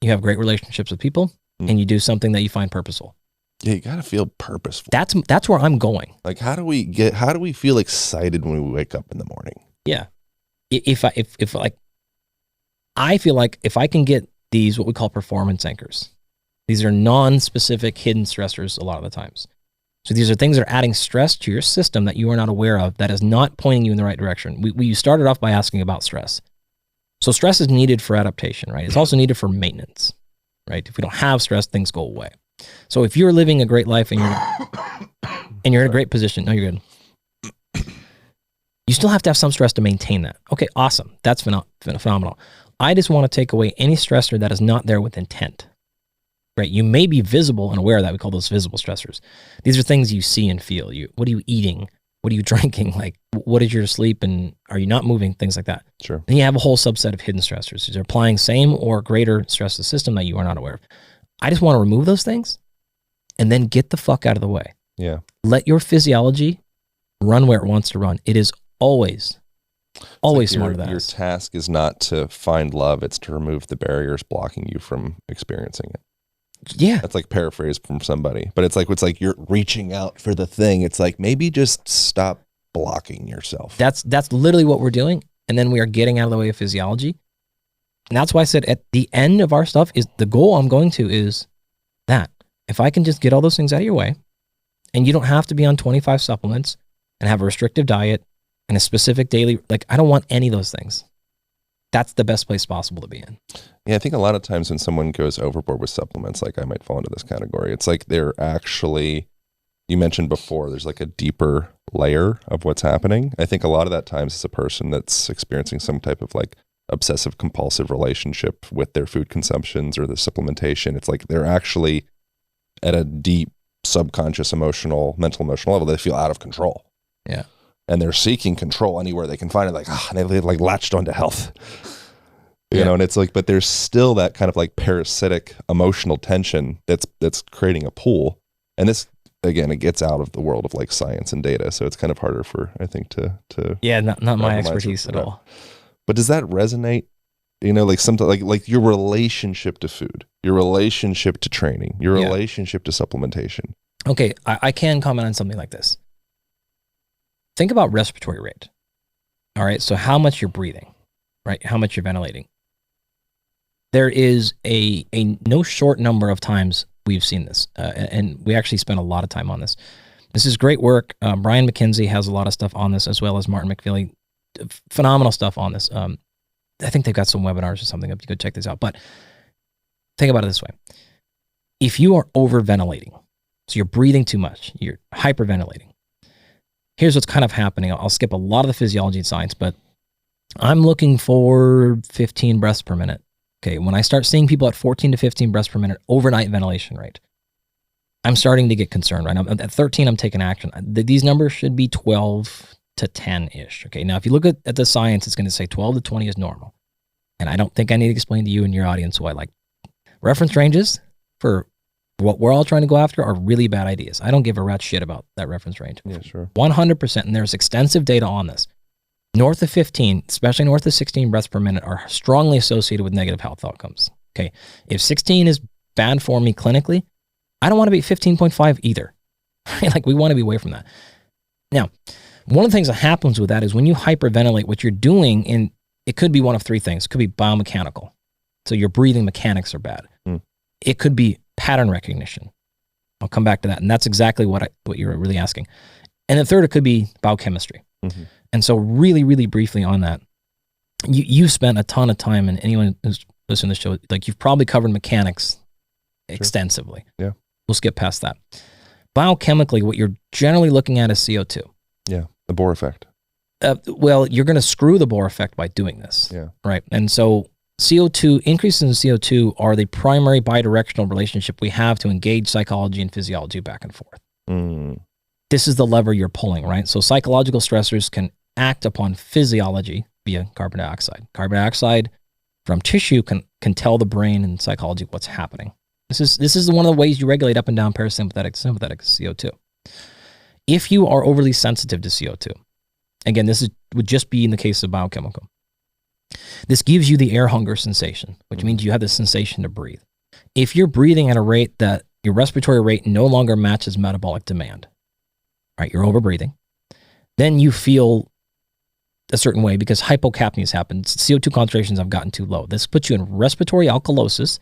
You have great relationships with people, and you do something that you find purposeful. Yeah, you gotta feel purposeful. That's where I'm going. Like, how do we feel excited when we wake up in the morning? Yeah. I feel like if I can get these, what we call performance anchors, these are non-specific hidden stressors a lot of the times. So these are things that are adding stress to your system that you are not aware of, that is not pointing you in the right direction. We started off by asking about stress. So stress is needed for adaptation, right? It's also needed for maintenance, right? If we don't have stress, things go away. So if you're living a great life and you're in a great position, no, you're good. You still have to have some stress to maintain that. Okay, awesome. That's phenomenal. I just want to take away any stressor that is not there with intent, right? You may be visible and aware of that. We call those visible stressors. These are things you see and feel. What are you eating? What are you drinking? Like, what is your sleep? And are you not moving? Things like that. Sure. Then you have a whole subset of hidden stressors. These are applying same or greater stress to the system that you are not aware of. I just want to remove those things and then get the fuck out of the way. Yeah. Let your physiology run where it wants to run. It is always smarter than your task is not to find love, it's to remove the barriers blocking you from experiencing it. Yeah. That's like paraphrased from somebody, but it's like you're reaching out for the thing. It's like, maybe just stop blocking yourself. That's literally what we're doing. And then we are getting out of the way of physiology. And that's why I said at the end of our stuff is the goal I'm going to is that if I can just get all those things out of your way, and you don't have to be on 25 supplements and have a restrictive diet and a specific daily, like, I don't want any of those things. That's the best place possible to be in. Yeah, I think a lot of times when someone goes overboard with supplements, like I might fall into this category, it's like they're actually, you mentioned before, there's like a deeper layer of what's happening. I think a lot of that times it's a person that's experiencing some type of like obsessive compulsive relationship with their food consumptions or the supplementation. It's like they're actually at a deep subconscious mental emotional level, they feel out of control. Yeah. And they're seeking control anywhere they can find it, like, they've like latched onto health. You know, and it's like, but there's still that kind of like parasitic emotional tension that's creating a pool. And this, again, it gets out of the world of like science and data. So it's kind of harder for, I think, to yeah, not my expertise at all. But does that resonate? You know, like something like your relationship to food, your relationship to training, your relationship to supplementation. Okay, I can comment on something like this. Think about respiratory rate. All right, so how much you're breathing, right? How much you're ventilating. There is a no short number of times we've seen this, and we actually spent a lot of time on this. This is great work. Brian McKenzie has a lot of stuff on this, as well as Martin McFeely. Phenomenal stuff on this. I think they've got some webinars or something up. You go check this out. But think about it this way. If you are overventilating, so you're breathing too much, you're hyperventilating, here's what's kind of happening. I'll skip a lot of the physiology and science, but I'm looking for 15 breaths per minute. Okay, when I start seeing people at 14 to 15 breaths per minute overnight ventilation rate, I'm starting to get concerned, right? At 13, I'm taking action. These numbers should be 12 to 10-ish. Okay, now if you look at the science, it's going to say 12 to 20 is normal. And I don't think I need to explain to you and your audience why. Like, reference ranges for what we're all trying to go after are really bad ideas. I don't give a rat's shit about that reference range. Yeah, sure. 100%, and there's extensive data on this. North of 15, especially north of 16 breaths per minute, are strongly associated with negative health outcomes. Okay, if 16 is bad for me clinically, I don't want to be 15.5 either. Like, we want to be away from that. Now, one of the things that happens with that is when you hyperventilate, what you're doing, and it could be one of three things. It could be biomechanical. So your breathing mechanics are bad. It could be pattern recognition. I'll come back to that. And that's exactly what you're really asking. And the third, it could be biochemistry. And so really, really briefly on that, you've spent a ton of time, and anyone who's listening to the show, like you've probably covered mechanics extensively. Yeah. We'll skip past that. Biochemically, what you're generally looking at is CO2. Yeah, the Bohr effect. Well, you're going to screw the Bohr effect by doing this. Yeah. Right. And so increases in CO2 are the primary bidirectional relationship we have to engage psychology and physiology back and forth. This is the lever you're pulling, right? So psychological stressors can act upon physiology via carbon dioxide. Carbon dioxide from tissue can tell the brain and psychology what's happening. This is one of the ways you regulate up and down parasympathetic, sympathetic CO2. If you are overly sensitive to CO2, again, would just be in the case of biochemical. This gives you the air hunger sensation, which means you have the sensation to breathe. If you're breathing at a rate that your respiratory rate no longer matches metabolic demand, right? You're overbreathing. Then you feel a certain way because hypocapnia has happened. CO2 concentrations have gotten too low. This puts you in respiratory alkalosis,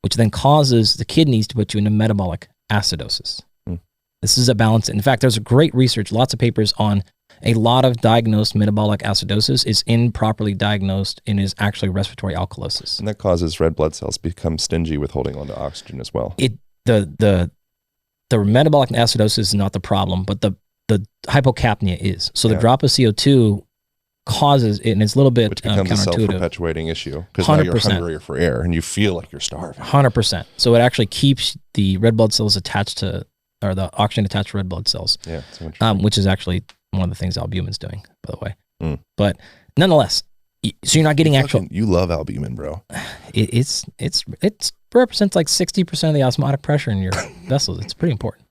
which then causes the kidneys to put you into metabolic acidosis. This is a balance. In fact, there's great research, lots of papers on a lot of diagnosed metabolic acidosis is improperly diagnosed and is actually respiratory alkalosis. And that causes red blood cells to become stingy with holding onto oxygen as well. The metabolic acidosis is not the problem, but the hypocapnia is. So the drop of CO2 causes it, and it's a little bit which becomes a self-perpetuating issue because now you're hungrier for air and you feel like you're starving. 100%. So it actually keeps the red blood cells attached to, or the oxygen attached to red blood cells. Yeah, which is actually one of the things albumin's doing, by the way. But nonetheless, so you're not getting You love albumin, bro. It represents like 60% of the osmotic pressure in your vessels. It's pretty important.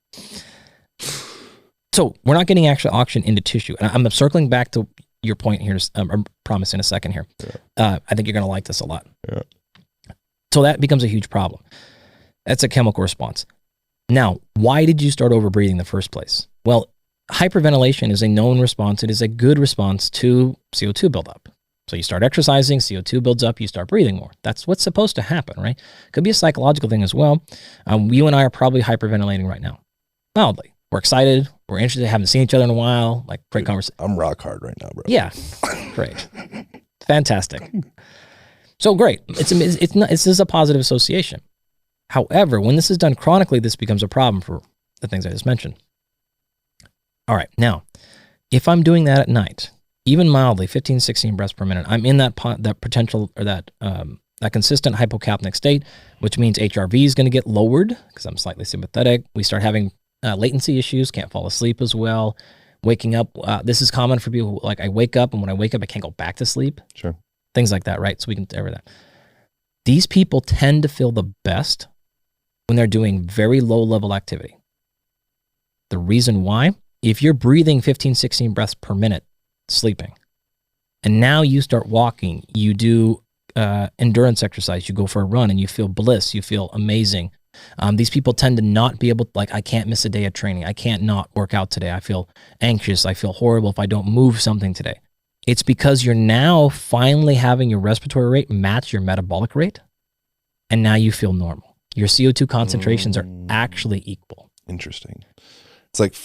So we're not getting actual oxygen into tissue. And I'm circling back to your point here. I promise in a second here. Yeah. I think you're going to like this a lot. Yeah. So that becomes a huge problem. That's a chemical response. Now, why did you start overbreathing in the first place? Well, hyperventilation is a known response. It is a good response to CO2 buildup. So you start exercising, CO2 builds up, you start breathing more. That's what's supposed to happen, right? Could be a psychological thing as well. You and I are probably hyperventilating right now. Mildly. We're excited. We're interested. Haven't seen each other in a while. Like, great conversation. I'm rock hard right now, bro. Yeah. Great. Fantastic. So great. This is a positive association. However, when this is done chronically, this becomes a problem for the things I just mentioned. All right. Now, if I'm doing that at night, even mildly, 15, 16 breaths per minute, I'm in that potential or that consistent hypocapnic state, which means HRV is going to get lowered because I'm slightly sympathetic. We start having latency issues, can't fall asleep as well. Waking up, this is common for people who, like, I wake up, and when I wake up, I can't go back to sleep. Sure. Things like that, right? So we can cover that. These people tend to feel the best when they're doing very low-level activity. The reason why? If you're breathing 15, 16 breaths per minute, sleeping, and now you start walking, you do endurance exercise, you go for a run, and you feel bliss, you feel amazing. These people tend to not be able to, like, I can't miss a day of training. I can't not work out today. I feel anxious. I feel horrible if I don't move something today. It's because you're now finally having your respiratory rate match your metabolic rate, and now you feel normal. Your CO2 concentrations are actually equal. Interesting. It's like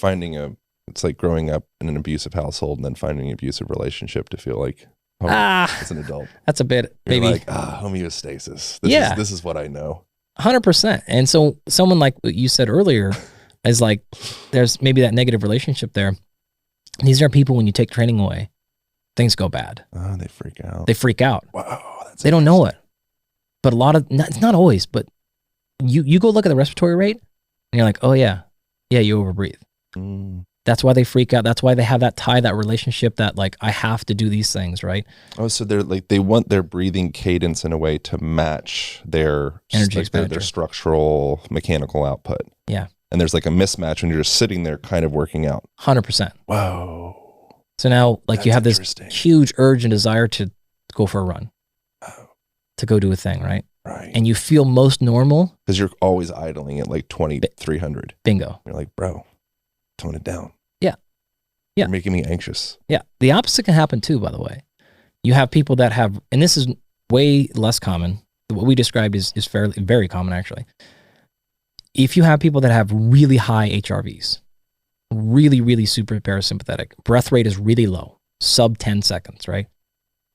it's like growing up in an abusive household and then finding an abusive relationship to feel like as an adult. That's a bit, You're maybe. like, homeostasis. This is what I know. 100%. And so someone like what you said earlier is like, there's maybe that negative relationship there. These are people, when you take training away, things go bad. Oh, they freak out. They freak out. Wow. They don't know it. But it's not always, but you go look at the respiratory rate and you're like, oh yeah, you overbreathe. That's why they freak out. That's why they have that tie, that relationship that, like, I have to do these things, right? Oh, so they're like, they want their breathing cadence in a way to match their energy expenditure, their structural mechanical output. Yeah. And there's like a mismatch when you're just sitting there kind of working out. 100%. Whoa. So now, like, you have this huge urge and desire to go for a run, to go do a thing, right? Right. And you feel most normal. Because you're always idling at like 2,300. Bingo. You're like, bro, tone it down. Yeah. Yeah. You're making me anxious. Yeah. The opposite can happen too, by the way. You have people that have, and this is way less common. What we described is very common, actually. If you have people that have really high HRVs, really, really super parasympathetic, breath rate is really low, sub 10 seconds, right?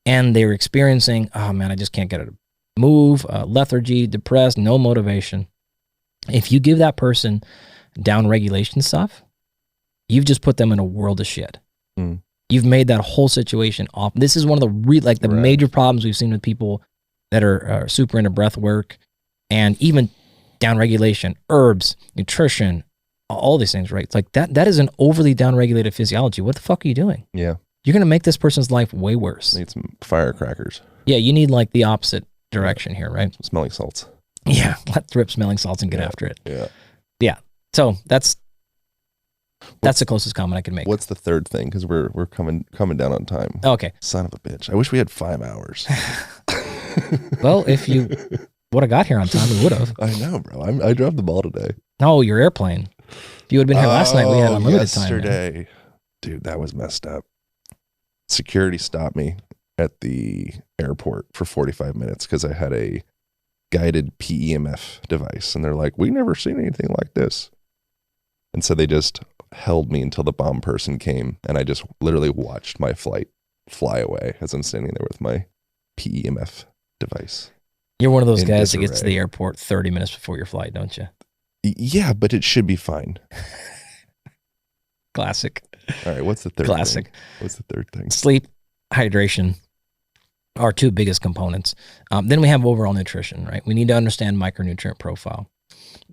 And they're experiencing, oh man, I just can't get it to move, lethargy, depressed, no motivation. If you give that person down regulation stuff, you've just put them in a world of shit. Mm. You've made that whole situation off. This is one of the major problems we've seen with people that are super into breath work and even down regulation, herbs, nutrition, all these things, right? It's like that is an overly downregulated physiology. What the fuck are you doing? Yeah. You're going to make this person's life way worse. Need some firecrackers. Yeah, you need like the opposite direction here, right? Some smelling salts. Yeah, let's rip smelling salts and get after it. Yeah. Yeah. So that's the closest comment I can make. What's the third thing? Because we're coming down on time. Okay. Son of a bitch. I wish we had 5 hours. Well, if you would have got here on time, we would have. I know, bro. I drove the ball today. No, your airplane. If you would have been here last night, we had unlimited time. Yesterday. Dude, that was messed up. Security stopped me at the airport for 45 minutes because I had a guided PEMF device. And they're like, we've never seen anything like this. And so they just held me until the bomb person came. And I just literally watched my flight fly away as I'm standing there with my PEMF device. You're one of those guys that gets to the airport 30 minutes before your flight, don't you? Yeah, but it should be fine. Classic. All right, what's the third Classic. thing? What's the third thing? Sleep, hydration are two biggest components. Then we have overall nutrition, right? We need to understand micronutrient profile.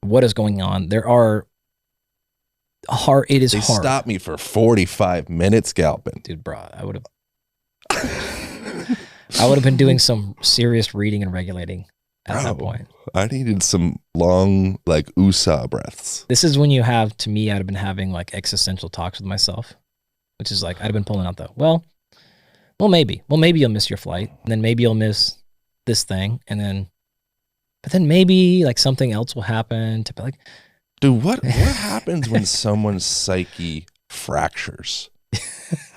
What is going on? It is hard. They stopped me for 45 minutes, Galpin. Dude, bro, I would have been doing some serious reading and regulating at that point. I needed some long, like, USA breaths. This is when I'd have been having like existential talks with myself, which is like, I'd have been pulling out well, maybe you'll miss your flight, and then maybe you'll miss this thing, but then maybe like something else will happen to be like, dude, what happens when someone's psyche fractures?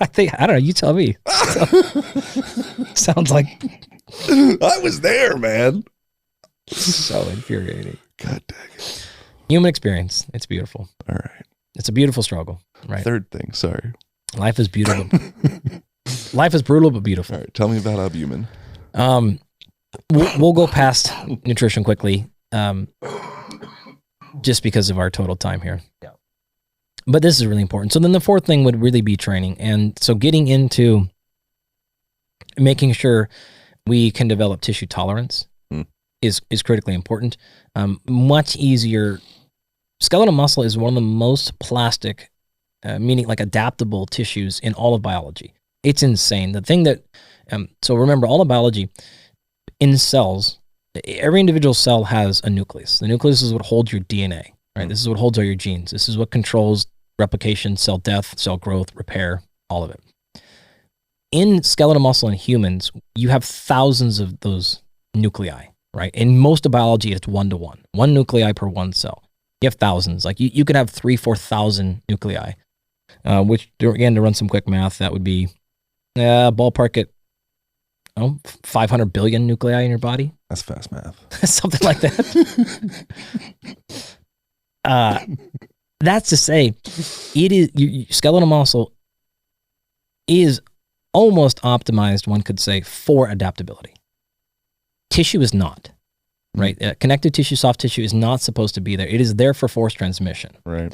I don't know. You tell me. Sounds like I was there, man. So infuriating. God dang it. Human experience. It's beautiful. All right. It's a beautiful struggle, right? Third thing, sorry. Life is beautiful. Life is brutal, but beautiful. All right. Tell me about albumin. We'll go past nutrition quickly, just because of our total time here. Yeah. But this is really important. So then the fourth thing would really be training. And so getting into making sure we can develop tissue tolerance is critically important. Much easier. Skeletal muscle is one of the most plastic, meaning like adaptable tissues in all of biology. It's insane. The thing that, so remember, all of biology in cells, every individual cell has a nucleus. The nucleus is what holds your DNA, right? This is what holds all your genes. This is what controls replication, cell death, cell growth, repair, all of it. In skeletal muscle in humans, you have thousands of those nuclei, right? In most of biology, it's 1-to-1, one nuclei per one cell. You have thousands. Like you could have 3,000-4,000 nuclei, which, again, to run some quick math, that would be ballpark at 500 billion nuclei in your body. That's fast math. Something like that. That's to say, it is skeletal muscle is almost optimized, one could say, for adaptability. Tissue is not, right? Connective tissue, soft tissue is not supposed to be there. It is there for force transmission. Right.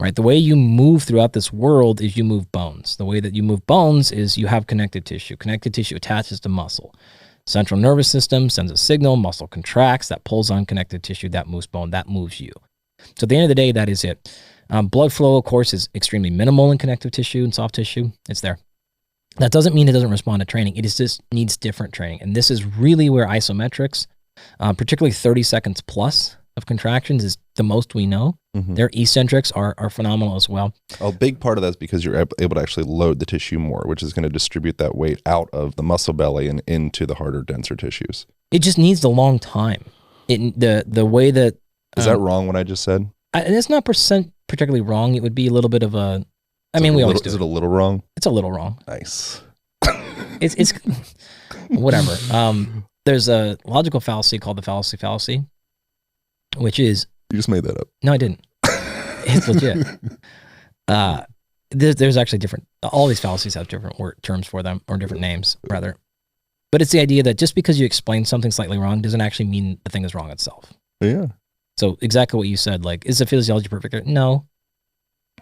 Right. The way you move throughout this world is you move bones. The way that you move bones is you have connective tissue. Connective tissue attaches to muscle. Central nervous system sends a signal, muscle contracts, that pulls on connective tissue, that moves bone, that moves you. So at the end of the day, that is it. Blood flow, of course, is extremely minimal in connective tissue and soft tissue. It's there. That doesn't mean it doesn't respond to training. It just needs different training. And this is really where isometrics, particularly 30 seconds plus of contractions, is the most we know. Mm-hmm. Their eccentrics are phenomenal as well. A big part of that is because you're able to actually load the tissue more, which is going to distribute that weight out of the muscle belly and into the harder, denser tissues. It just needs a long time. The way that... Is that wrong what I just said? And it's not particularly wrong. It would be a little bit of a I mean, we always do. Is it a little wrong? It's a little wrong. Nice. It's whatever. There's a logical fallacy called the fallacy, which is... You just made that up. No, I didn't. It's legit. There's actually different... All these fallacies have different terms for them, or different names, rather. But it's the idea that just because you explain something slightly wrong doesn't actually mean the thing is wrong itself. Yeah. So exactly what you said, like, is the physiology perfect? No.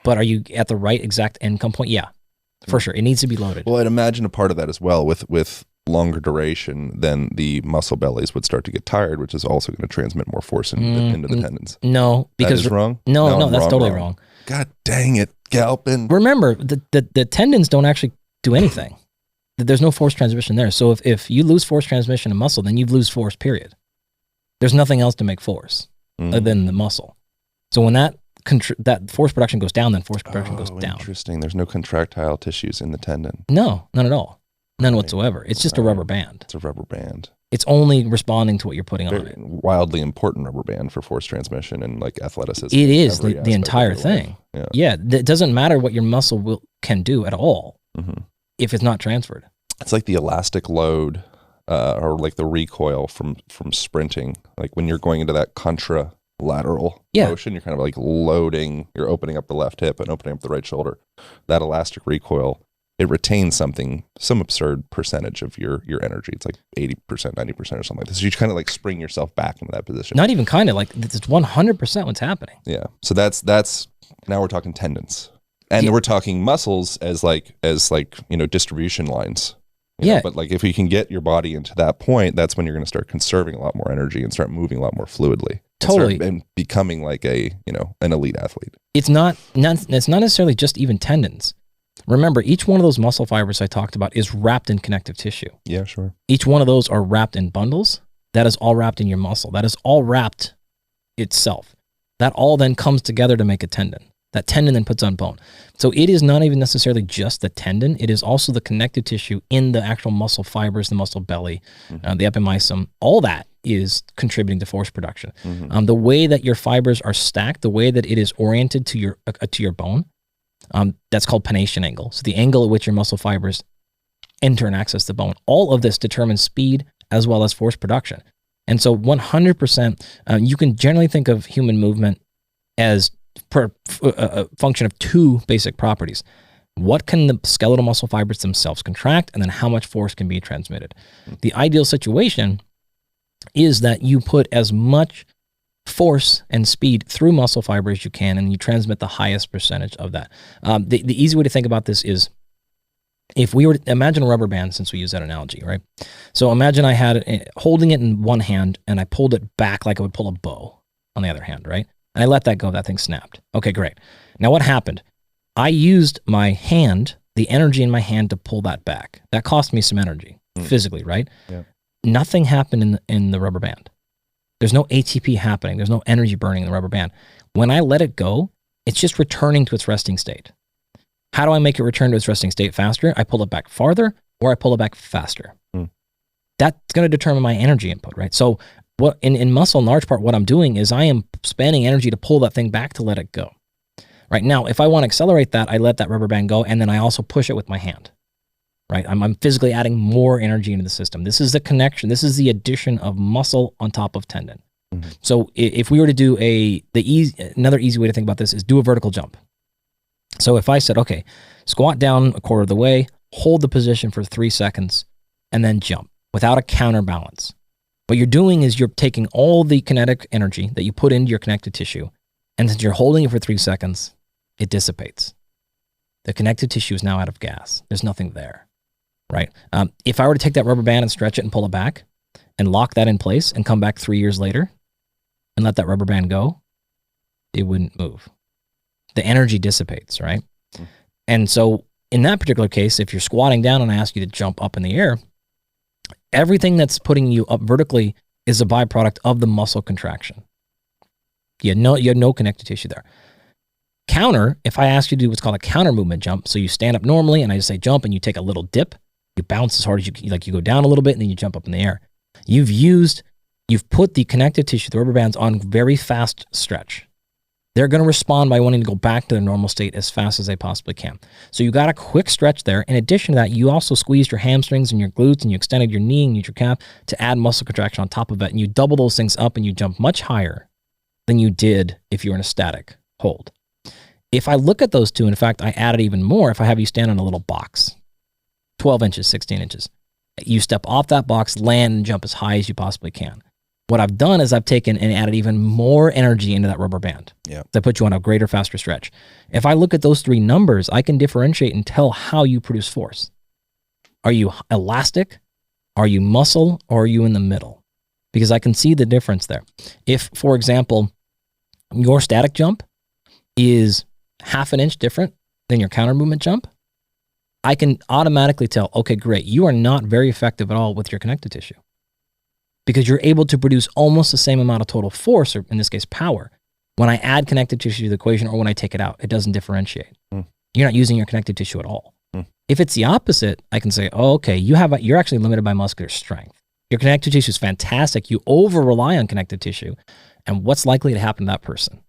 But are you at the right exact income point? Yeah, for sure. It needs to be loaded. Well, I'd imagine a part of that as well with longer duration, then the muscle bellies would start to get tired, which is also going to transmit more force into the tendons. No, because that is wrong. No, that's totally wrong. God dang it, Galpin. Remember, the tendons don't actually do anything. There's no force transmission there. So if you lose force transmission in muscle, then you lose force, period. There's nothing else to make force other than the muscle. So when that force production goes down, then force production goes down. Interesting. There's no contractile tissues in the tendon. No, none at all. None whatsoever. It's just a rubber band. It's a rubber band. It's only responding to what you're putting on it. Wildly important rubber band for force transmission and like athleticism. It is the entire thing. Yeah. It doesn't matter what your muscle can do at all if it's not transferred. It's like the elastic load or like the recoil from sprinting. Like when you're going into that contralateral motion, you're kind of like loading, you're opening up the left hip and opening up the right shoulder. That elastic recoil, it retains some absurd percentage of your energy. It's like 80%, 90% or something like this. So you kind of like spring yourself back into that position. Not even kind of, like it's 100% what's happening. Yeah. So that's now we're talking tendons. And we're talking muscles as distribution lines. You know, but like if you can get your body into that point, that's when you're going to start conserving a lot more energy and start moving a lot more fluidly. Totally. And becoming like an elite athlete. It's not necessarily just even tendons. Remember, each one of those muscle fibers I talked about is wrapped in connective tissue. Yeah, sure. Each one of those are wrapped in bundles. That is all wrapped in your muscle. That is all wrapped itself. That all then comes together to make a tendon. That tendon then puts on bone. So it is not even necessarily just the tendon. It is also the connective tissue in the actual muscle fibers, the muscle belly, the epimysium. All that is contributing to force production. The way that your fibers are stacked, the way that it is oriented to your bone, that's called pennation angle. So the angle at which your muscle fibers enter and access the bone. All of this determines speed as well as force production. And so 100%, you can generally think of human movement as a function of two basic properties. What can the skeletal muscle fibers themselves contract, and then how much force can be transmitted? The ideal situation is that you put as much force and speed through muscle fiber as you can, and you transmit the highest percentage of that. The easy way to think about this is, if we were to imagine a rubber band, since we use that analogy, right? So imagine I had it, holding it in one hand, and I pulled it back like I would pull a bow on the other hand, right? And I let that go, that thing snapped. Okay, great. Now what happened? I used my hand, the energy in my hand, to pull that back. That cost me some energy, physically, right? Yeah. Nothing happened in the rubber band. There's no ATP happening. There's no energy burning in the rubber band. When I let it go, it's just returning to its resting state. How do I make it return to its resting state faster? I pull it back farther, or I pull it back faster. That's going to determine my energy input, right? So what in muscle, in large part, what I'm doing is I am spending energy to pull that thing back to let it go. Right now, if I want to accelerate that, I let that rubber band go, and then I also push it with my hand. Right, I'm physically adding more energy into the system. This is the connection. This is the addition of muscle on top of tendon. So if we were to do another easy way to think about this is do a vertical jump. So if I said, okay, squat down a quarter of the way, hold the position for 3 seconds, and then jump without a counterbalance. What you're doing is you're taking all the kinetic energy that you put into your connective tissue, and since you're holding it for 3 seconds, it dissipates. The connective tissue is now out of gas. There's nothing there. Right. If I were to take that rubber band and stretch it and pull it back and lock that in place and come back 3 years later and let that rubber band go, it wouldn't move. The energy dissipates, right? And so in that particular case, if you're squatting down and I ask you to jump up in the air, everything that's putting you up vertically is a byproduct of the muscle contraction. You have no connective tissue there. Counter, if I ask you to do what's called a counter movement jump, so you stand up normally and I just say jump and you take a little dip, you bounce as hard as you can, like you go down a little bit and then you jump up in the air. You've put the connective tissue, the rubber bands, on very fast stretch. they're going to respond by wanting to go back to their normal state as fast as they possibly can. So you got a quick stretch there. In addition to that, you also squeezed your hamstrings and your glutes, and you extended your knee and your calf to add muscle contraction on top of it. And you double those things up, and you jump much higher than you did if you were in a static hold. If I look at those two, in fact, I added even more if I have you stand on a little box, 12 inches, 16 inches. You step off that box, land, and jump as high as you possibly can. What I've done is I've taken and added even more energy into that rubber band. Yeah. That puts you on a greater, faster stretch. If I look at those three numbers, I can differentiate and tell how you produce force. Are you elastic? Are you muscle? Or are you in the middle? Because I can see the difference there. If, for example, your static jump is half an inch different than your counter movement jump, I can automatically tell, okay, great, you are not very effective at all with your connective tissue, because you're able to produce almost the same amount of total force, or in this case, power. When I add connective tissue to the equation or when I take it out, it doesn't differentiate. You're not using your connective tissue at all. If it's the opposite, I can say, oh, okay, you're actually limited by muscular strength. Your connective tissue is fantastic. You over-rely on connective tissue. And what's likely to happen to that person?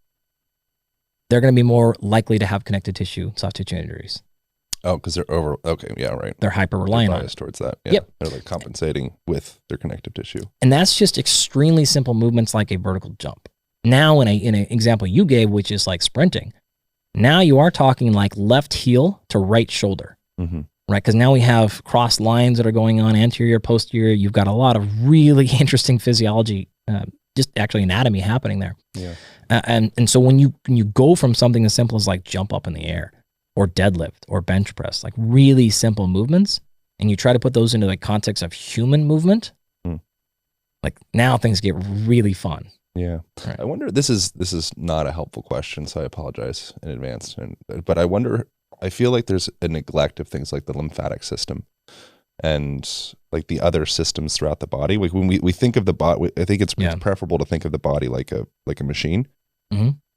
They're going to be more likely to have connective tissue, soft tissue injuries. Oh, because they're okay, yeah, right. They're hyper-reliant on it. Towards that, yeah. Yep. They're like compensating with their connective tissue. And that's just extremely simple movements like a vertical jump. Now, in an example you gave, which is like sprinting, now you are talking like left heel to right shoulder, right? Because now we have cross lines that are going on, anterior, posterior. You've got a lot of really interesting physiology, just actually anatomy happening there. Yeah. And so when you go from something as simple as like jump up in the air or deadlift or bench press, like really simple movements, and you try to put those into the context of human movement, like now things get really fun. Yeah. Right. I wonder, this is not a helpful question, so I apologize in advance. But I wonder, I feel like there's a neglect of things like the lymphatic system and like the other systems throughout the body. Like when we think of the body, I think it's preferable to think of the body like a machine.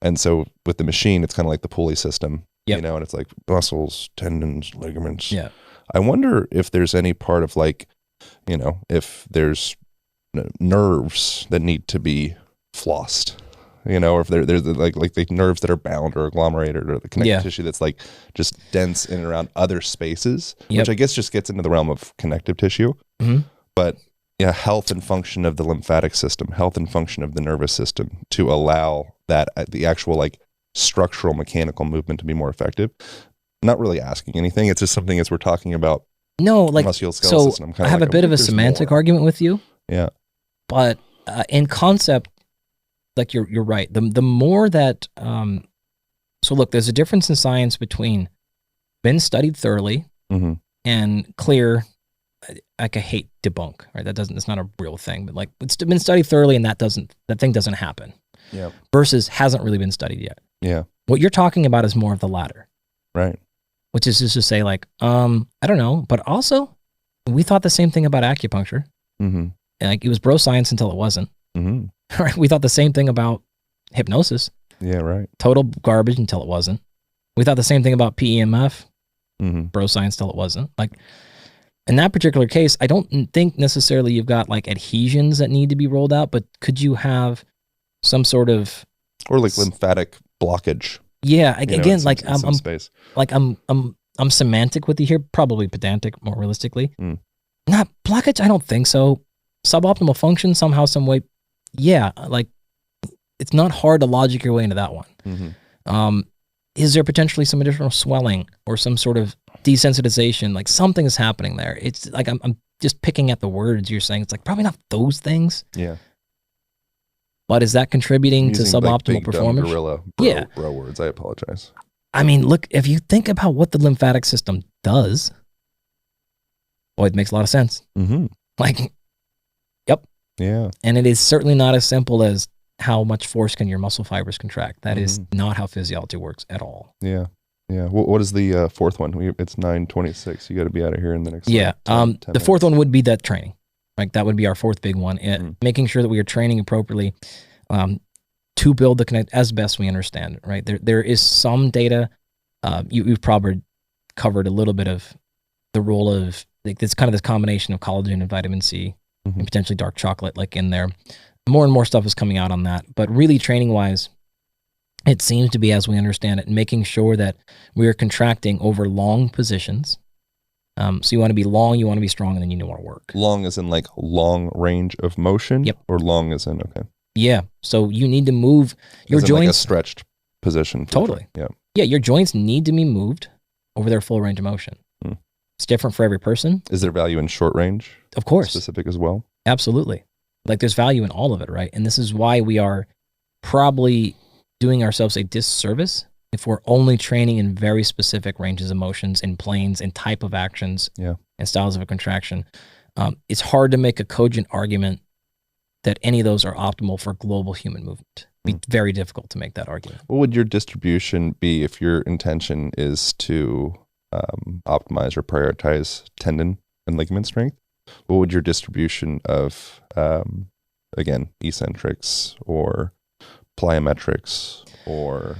And so with the machine, it's kind of like the pulley system, you know, and it's like muscles, tendons, ligaments. Yeah. I wonder if there's any part of like, you know, if there's nerves that need to be flossed, you know, or if there's like the nerves that are bound or agglomerated, or the connective tissue that's like just dense in and around other spaces, which I guess just gets into the realm of connective tissue. But yeah, health and function of the lymphatic system, health and function of the nervous system to allow that the actual like structural mechanical movement to be more effective. I'm not really asking anything. It's just something as we're talking about. No, like, musculoskeletal system, I have a bit of a semantic argument with you. Yeah. But in concept, like you're right. The more that, so look, there's a difference in science between been studied thoroughly and clear, like I hate debunk, right? It's not a real thing, but like it's been studied thoroughly and that thing doesn't happen. Yeah. Versus hasn't really been studied yet. Yeah. What you're talking about is more of the latter. Right. Which is just to say like, I don't know, but also we thought the same thing about acupuncture. Like it was bro science until it wasn't. Right? We thought the same thing about hypnosis. Yeah, right. Total garbage until it wasn't. We thought the same thing about PEMF. Bro science till it wasn't. Like in that particular case, I don't think necessarily you've got like adhesions that need to be rolled out, but could you have some sort of or like lymphatic blockage? Yeah, again, like I'm semantic with you here, probably pedantic more realistically. Not blockage, I don't think so. Suboptimal function somehow, some way. Yeah, like it's not hard to logic your way into that one. Is there potentially some additional swelling or some sort of desensitization? Like something is happening there. It's like I'm just picking at the words you're saying. It's like probably not those things. Yeah. But is that contributing to suboptimal like big, performance? Bro words. I apologize. I mean, look, if you think about what the lymphatic system does, boy, it makes a lot of sense. Like, yep. Yeah. And it is certainly not as simple as how much force can your muscle fibers contract. That is not how physiology works at all. Yeah. Yeah. What is the fourth one? It's 9:26. You got to be out of here in the next. Yeah. 10 the fourth one would be that training. Like that would be our fourth big one. Making sure that we are training appropriately to build the connect as best we understand it, right? There is some data. You've probably covered a little bit of the role of like this kind of this combination of collagen and vitamin C and potentially dark chocolate like in there. More and more stuff is coming out on that. But really training wise, it seems to be, as we understand it, making sure that we are contracting over long positions. So you want to be long, you want to be strong, and then you want to work. Long as in like long range of motion? Yep. Or long as in, okay. Yeah. So you need to move your as in joints. Like a stretched position. Totally. Yeah. Yeah, your joints need to be moved over their full range of motion. It's different for every person. Is there value in short range? Of course. Specific as well? Absolutely. Like there's value in all of it, right? And this is why we are probably doing ourselves a disservice if we're only training in very specific ranges of motions, in planes, in type of actions, and styles of a contraction. It's hard to make a cogent argument that any of those are optimal for global human movement. It'd be very difficult to make that argument. What would your distribution be if your intention is to optimize or prioritize tendon and ligament strength? What would your distribution of, again, eccentrics or plyometrics or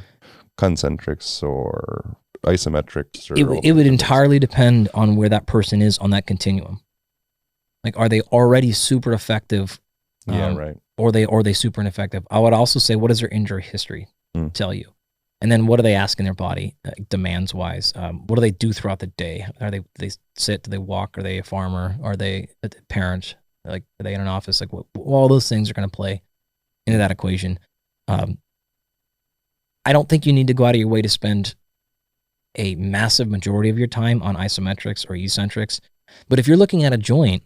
concentrics or isometrics? Or it would entirely depend on where that person is on that continuum. Like, are they already super effective? Right. Or are they super ineffective? I would also say, what does their injury history tell you? And then what do they ask in their body, demands wise? What do they do throughout the day? Do they sit? Do they walk? Are they a farmer? Are they a parent? Like, are they in an office? Like, all those things are going to play into that equation. I don't think you need to go out of your way to spend a massive majority of your time on isometrics or eccentrics. But if you're looking at a joint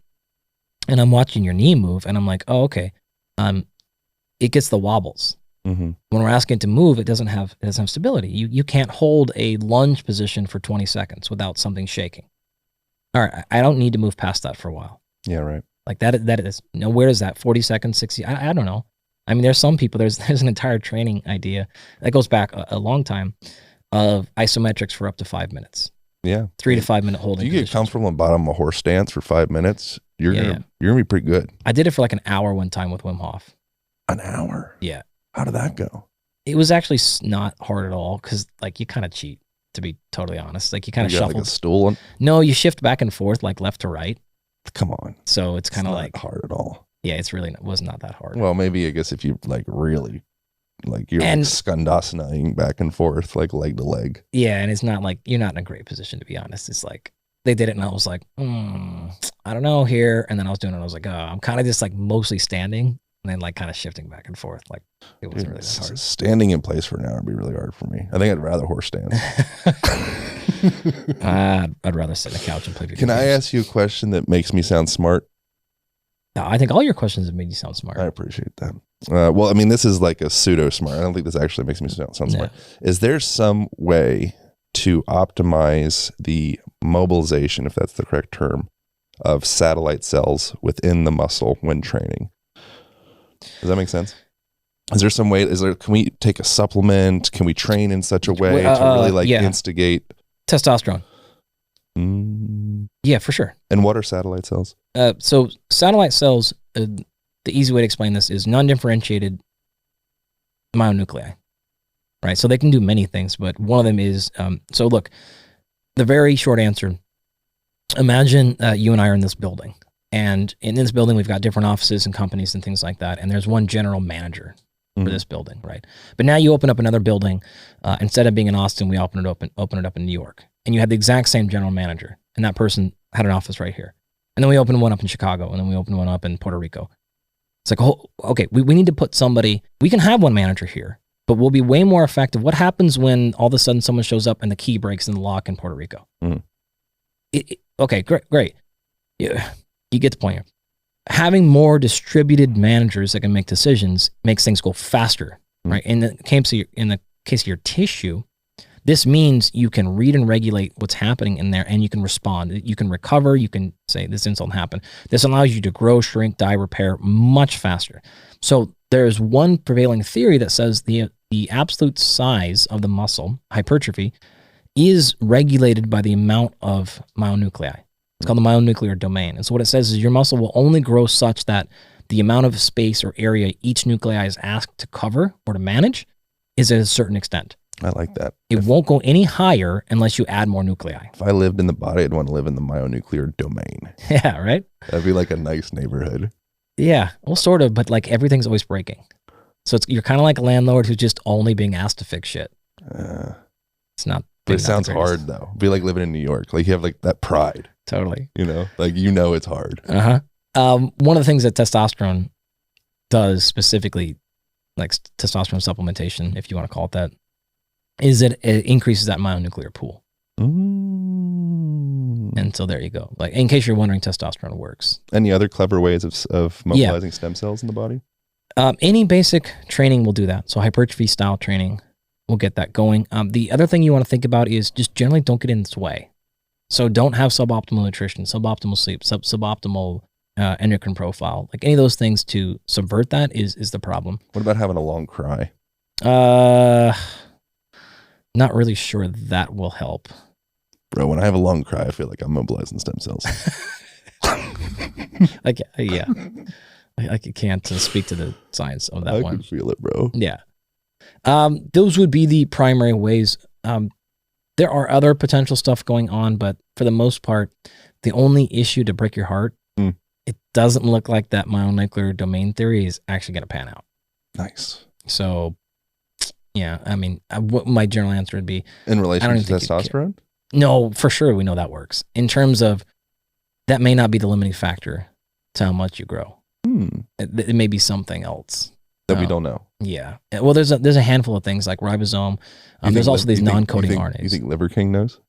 and I'm watching your knee move and I'm like, oh, okay, it gets the wobbles. Mm-hmm. When we're asking it to move, it doesn't have stability. You can't hold a lunge position for 20 seconds without something shaking. All right, I don't need to move past that for a while. Yeah, right. Like that is, where is that? 40 seconds, 60? I don't know. I mean, there's some people, there's an entire training idea that goes back a long time of isometrics for up to 5 minutes. Yeah. 3 to 5 minute holding. If you get comfortable in bottom of a horse stance for 5 minutes, you're gonna be pretty good. I did it for like an hour one time with Wim Hof. An hour? Yeah. How did that go? It was actually not hard at all because like you kind of cheat, to be totally honest. Like you kind of shuffle. Like a stool? No, you shift back and forth like left to right. Come on. So it's kind of like hard at all. Yeah, was not that hard. Well, maybe I guess if you like really like you're like skandasanaing back and forth like leg to leg. Yeah, and it's not like you're not in a great position, to be honest. It's like they did it and I was like, I don't know here. And then I was doing it and I was like, oh, I'm kind of just like mostly standing and then like kind of shifting back and forth. Like it wasn't really that hard. Standing in place for an hour would be really hard for me. I think I'd rather horse stand. I'd rather sit on the couch and play video games. Can I ask you a question that makes me sound smart? No, I think all your questions have made you sound smart. I appreciate that. Well, I mean, this is like a pseudo smart. I don't think this actually makes me sound smart. Is there some way to optimize the mobilization, if that's the correct term, of satellite cells within the muscle when training? Does that make sense? Is there some way? Can we take a supplement? Can we train in such a way to really instigate testosterone? Yeah, for sure. And what are satellite cells? So satellite cells, the easy way to explain this is non-differentiated myonuclei, right? So they can do many things, but one of them is, so look, the very short answer, imagine you and I are in this building, and in this building, we've got different offices and companies and things like that, and there's one general manager for this building, right? But now you open up another building, instead of being in Austin, we open it up in New York, and you have the exact same general manager, and that person had an office right here. And then we opened one up in Chicago, and then we opened one up in Puerto Rico. It's like, oh, okay, we need to put somebody, we can have one manager here, but we'll be way more effective. What happens when all of a sudden someone shows up and the key breaks in the lock in Puerto Rico? Okay, great. Yeah, you get the point here. Having more distributed managers that can make decisions makes things go faster, right? In the case of your tissue, this means you can read and regulate what's happening in there and you can respond. You can recover. You can say this insult happened. This allows you to grow, shrink, die, repair much faster. So there's one prevailing theory that says the absolute size of the muscle, hypertrophy, is regulated by the amount of myonuclei. It's called the myonuclear domain. And so what it says is your muscle will only grow such that the amount of space or area each nuclei is asked to cover or to manage is at a certain extent. I like that. It won't go any higher unless you add more nuclei. If I lived in the body, I'd want to live in the myonuclear domain. Yeah, right? That'd be like a nice neighborhood. Yeah, well, sort of, but like everything's always breaking. So you're kind of like a landlord who's just only being asked to fix shit. It's not. But it sounds hard though. Be like living in New York. Like you have like that pride. Totally. Like it's hard. One of the things that testosterone does specifically, like testosterone supplementation, if you want to call it that, is that it increases that myonuclear pool. And so there you go. Like in case you're wondering, testosterone works. Any other clever ways of mobilizing stem cells in the body? Any basic training will do that. So hypertrophy style training will get that going. The other thing you want to think about is just generally don't get in its way. So don't have suboptimal nutrition, suboptimal sleep, suboptimal endocrine profile. Like any of those things to subvert that is the problem. What about having a long cry? Not really sure that will help. Bro, when I have a long cry, I feel like I'm mobilizing stem cells. Yeah. I can't speak to the science of that one. I can feel it, bro. Yeah. Those would be the primary ways. There are other potential stuff going on, but for the most part, the only issue to break your heart, it doesn't look like that myonuclear domain theory is actually going to pan out. Nice. So, yeah, I mean, what my general answer would be... In relation to testosterone? No, for sure we know that works. In terms of, that may not be the limiting factor to how much you grow. It may be something else. That we don't know. Yeah. Well, there's a handful of things like ribosome. There's also these non-coding RNAs. You think Liver King knows?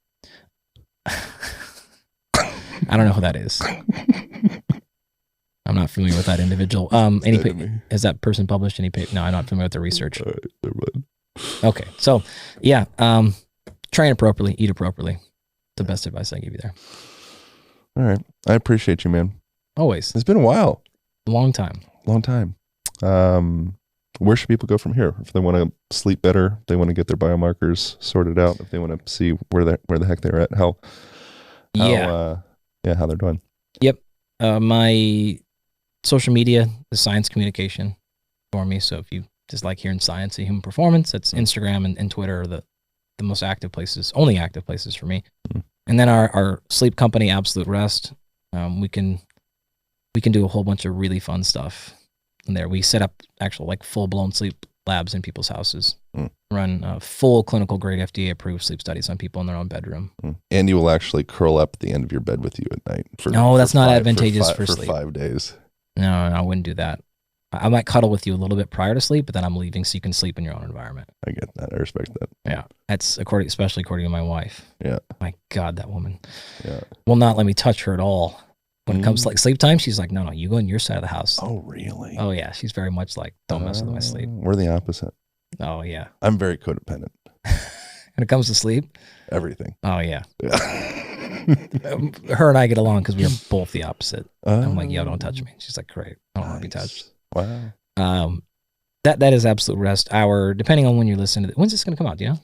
I don't know who that is. I'm not familiar with that individual. Has that person published any paper? No, I'm not familiar with the research. All right, never mind. Okay. So, yeah. Train appropriately, eat appropriately. The best advice I give you there. All right. I appreciate you, man. Always. It's been a while. Long time. Where should people go from here? If they want to sleep better, they want to get their biomarkers sorted out, if they want to see where the heck they're at, how they're doing. Yep. My social media is science communication for me. So if you just like hearing science and human performance, it's Instagram and Twitter are the most active places, only active places for me. And then our sleep company, Absolute Rest, we can do a whole bunch of really fun stuff in there. We set up actual like full-blown sleep labs in people's houses, run full clinical grade FDA approved sleep studies on people in their own bedroom. And you will actually curl up at the end of your bed with you at night. That's not advantageous for sleep. For 5 days. No, I wouldn't do that. I might cuddle with you a little bit prior to sleep, but then I'm leaving so you can sleep in your own environment. I get that. I respect that. Yeah. That's especially according to my wife. Yeah. My God, that woman. Yeah. Will not let me touch her at all. When it comes to like sleep time, she's like, no, you go in your side of the house. Oh, really? Oh, yeah. She's very much like, don't mess with my sleep. We're the opposite. Oh, yeah. I'm very codependent. When it comes to sleep? Everything. Oh, yeah. Her and I get along because we are both the opposite. I'm like, yo, don't touch me. She's like, great. I don't want to be touched. Wow. That is Absolute Rest hour, depending on when you're listening to it. When's this going to come out? Do you know?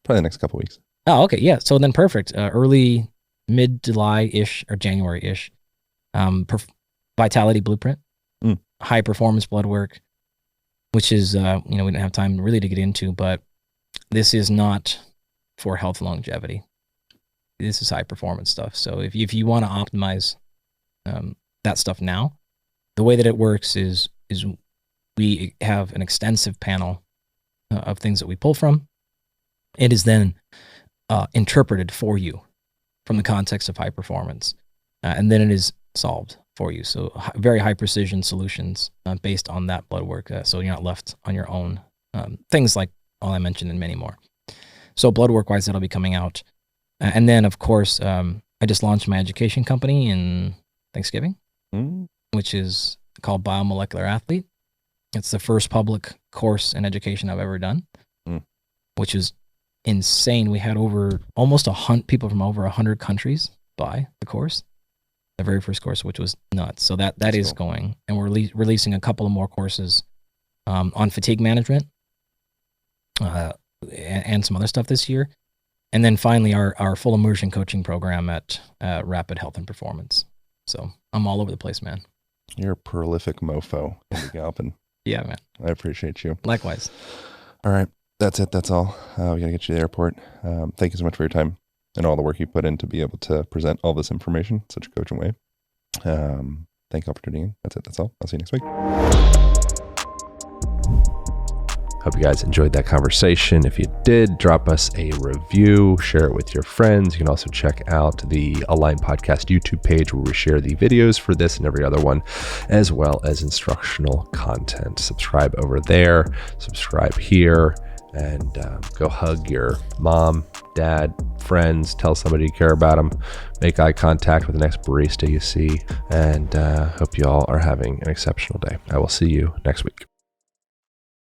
Probably the next couple weeks. Oh, okay. Yeah. So then perfect. Early, mid-July-ish or January-ish. Vitality Blueprint, high performance blood work, which is, we didn't have time really to get into, but this is not for health and longevity. This is high performance stuff. So if you want to optimize that stuff now, the way that it works is we have an extensive panel of things that we pull from. It is then interpreted for you from the context of high performance. And then it is solved for you. So very high precision solutions based on that blood work. So you're not left on your own. Things like all I mentioned and many more. So blood work wise, that'll be coming out. And then of course, I just launched my education company in Thanksgiving, which is called Biomolecular Athlete. It's the first public course in education I've ever done, which is insane. We had almost 100 people from over 100 countries buy the course. The very first course, which was nuts. So that is cool. Going. And we're releasing a couple of more courses on fatigue management and some other stuff this year. And then finally, our full immersion coaching program at Rapid Health and Performance. So I'm all over the place, man. You're a prolific mofo in the Galpin. Yeah, man. I appreciate you. Likewise. All right. That's it. That's all. We got to get you to the airport. Thank you so much for your time and all the work you put in to be able to present all this information in such a coaching way. Thank you all for tuning in. That's it. That's all. I'll see you next week. Hope you guys enjoyed that conversation. If you did, drop us a review, share it with your friends. You can also check out the Align Podcast YouTube page where we share the videos for this and every other one, as well as instructional content. Subscribe over there, subscribe here, and go hug your mom, dad, friends, tell somebody you care about them, make eye contact with the next barista you see, and hope you all are having an exceptional day. I will see you next week.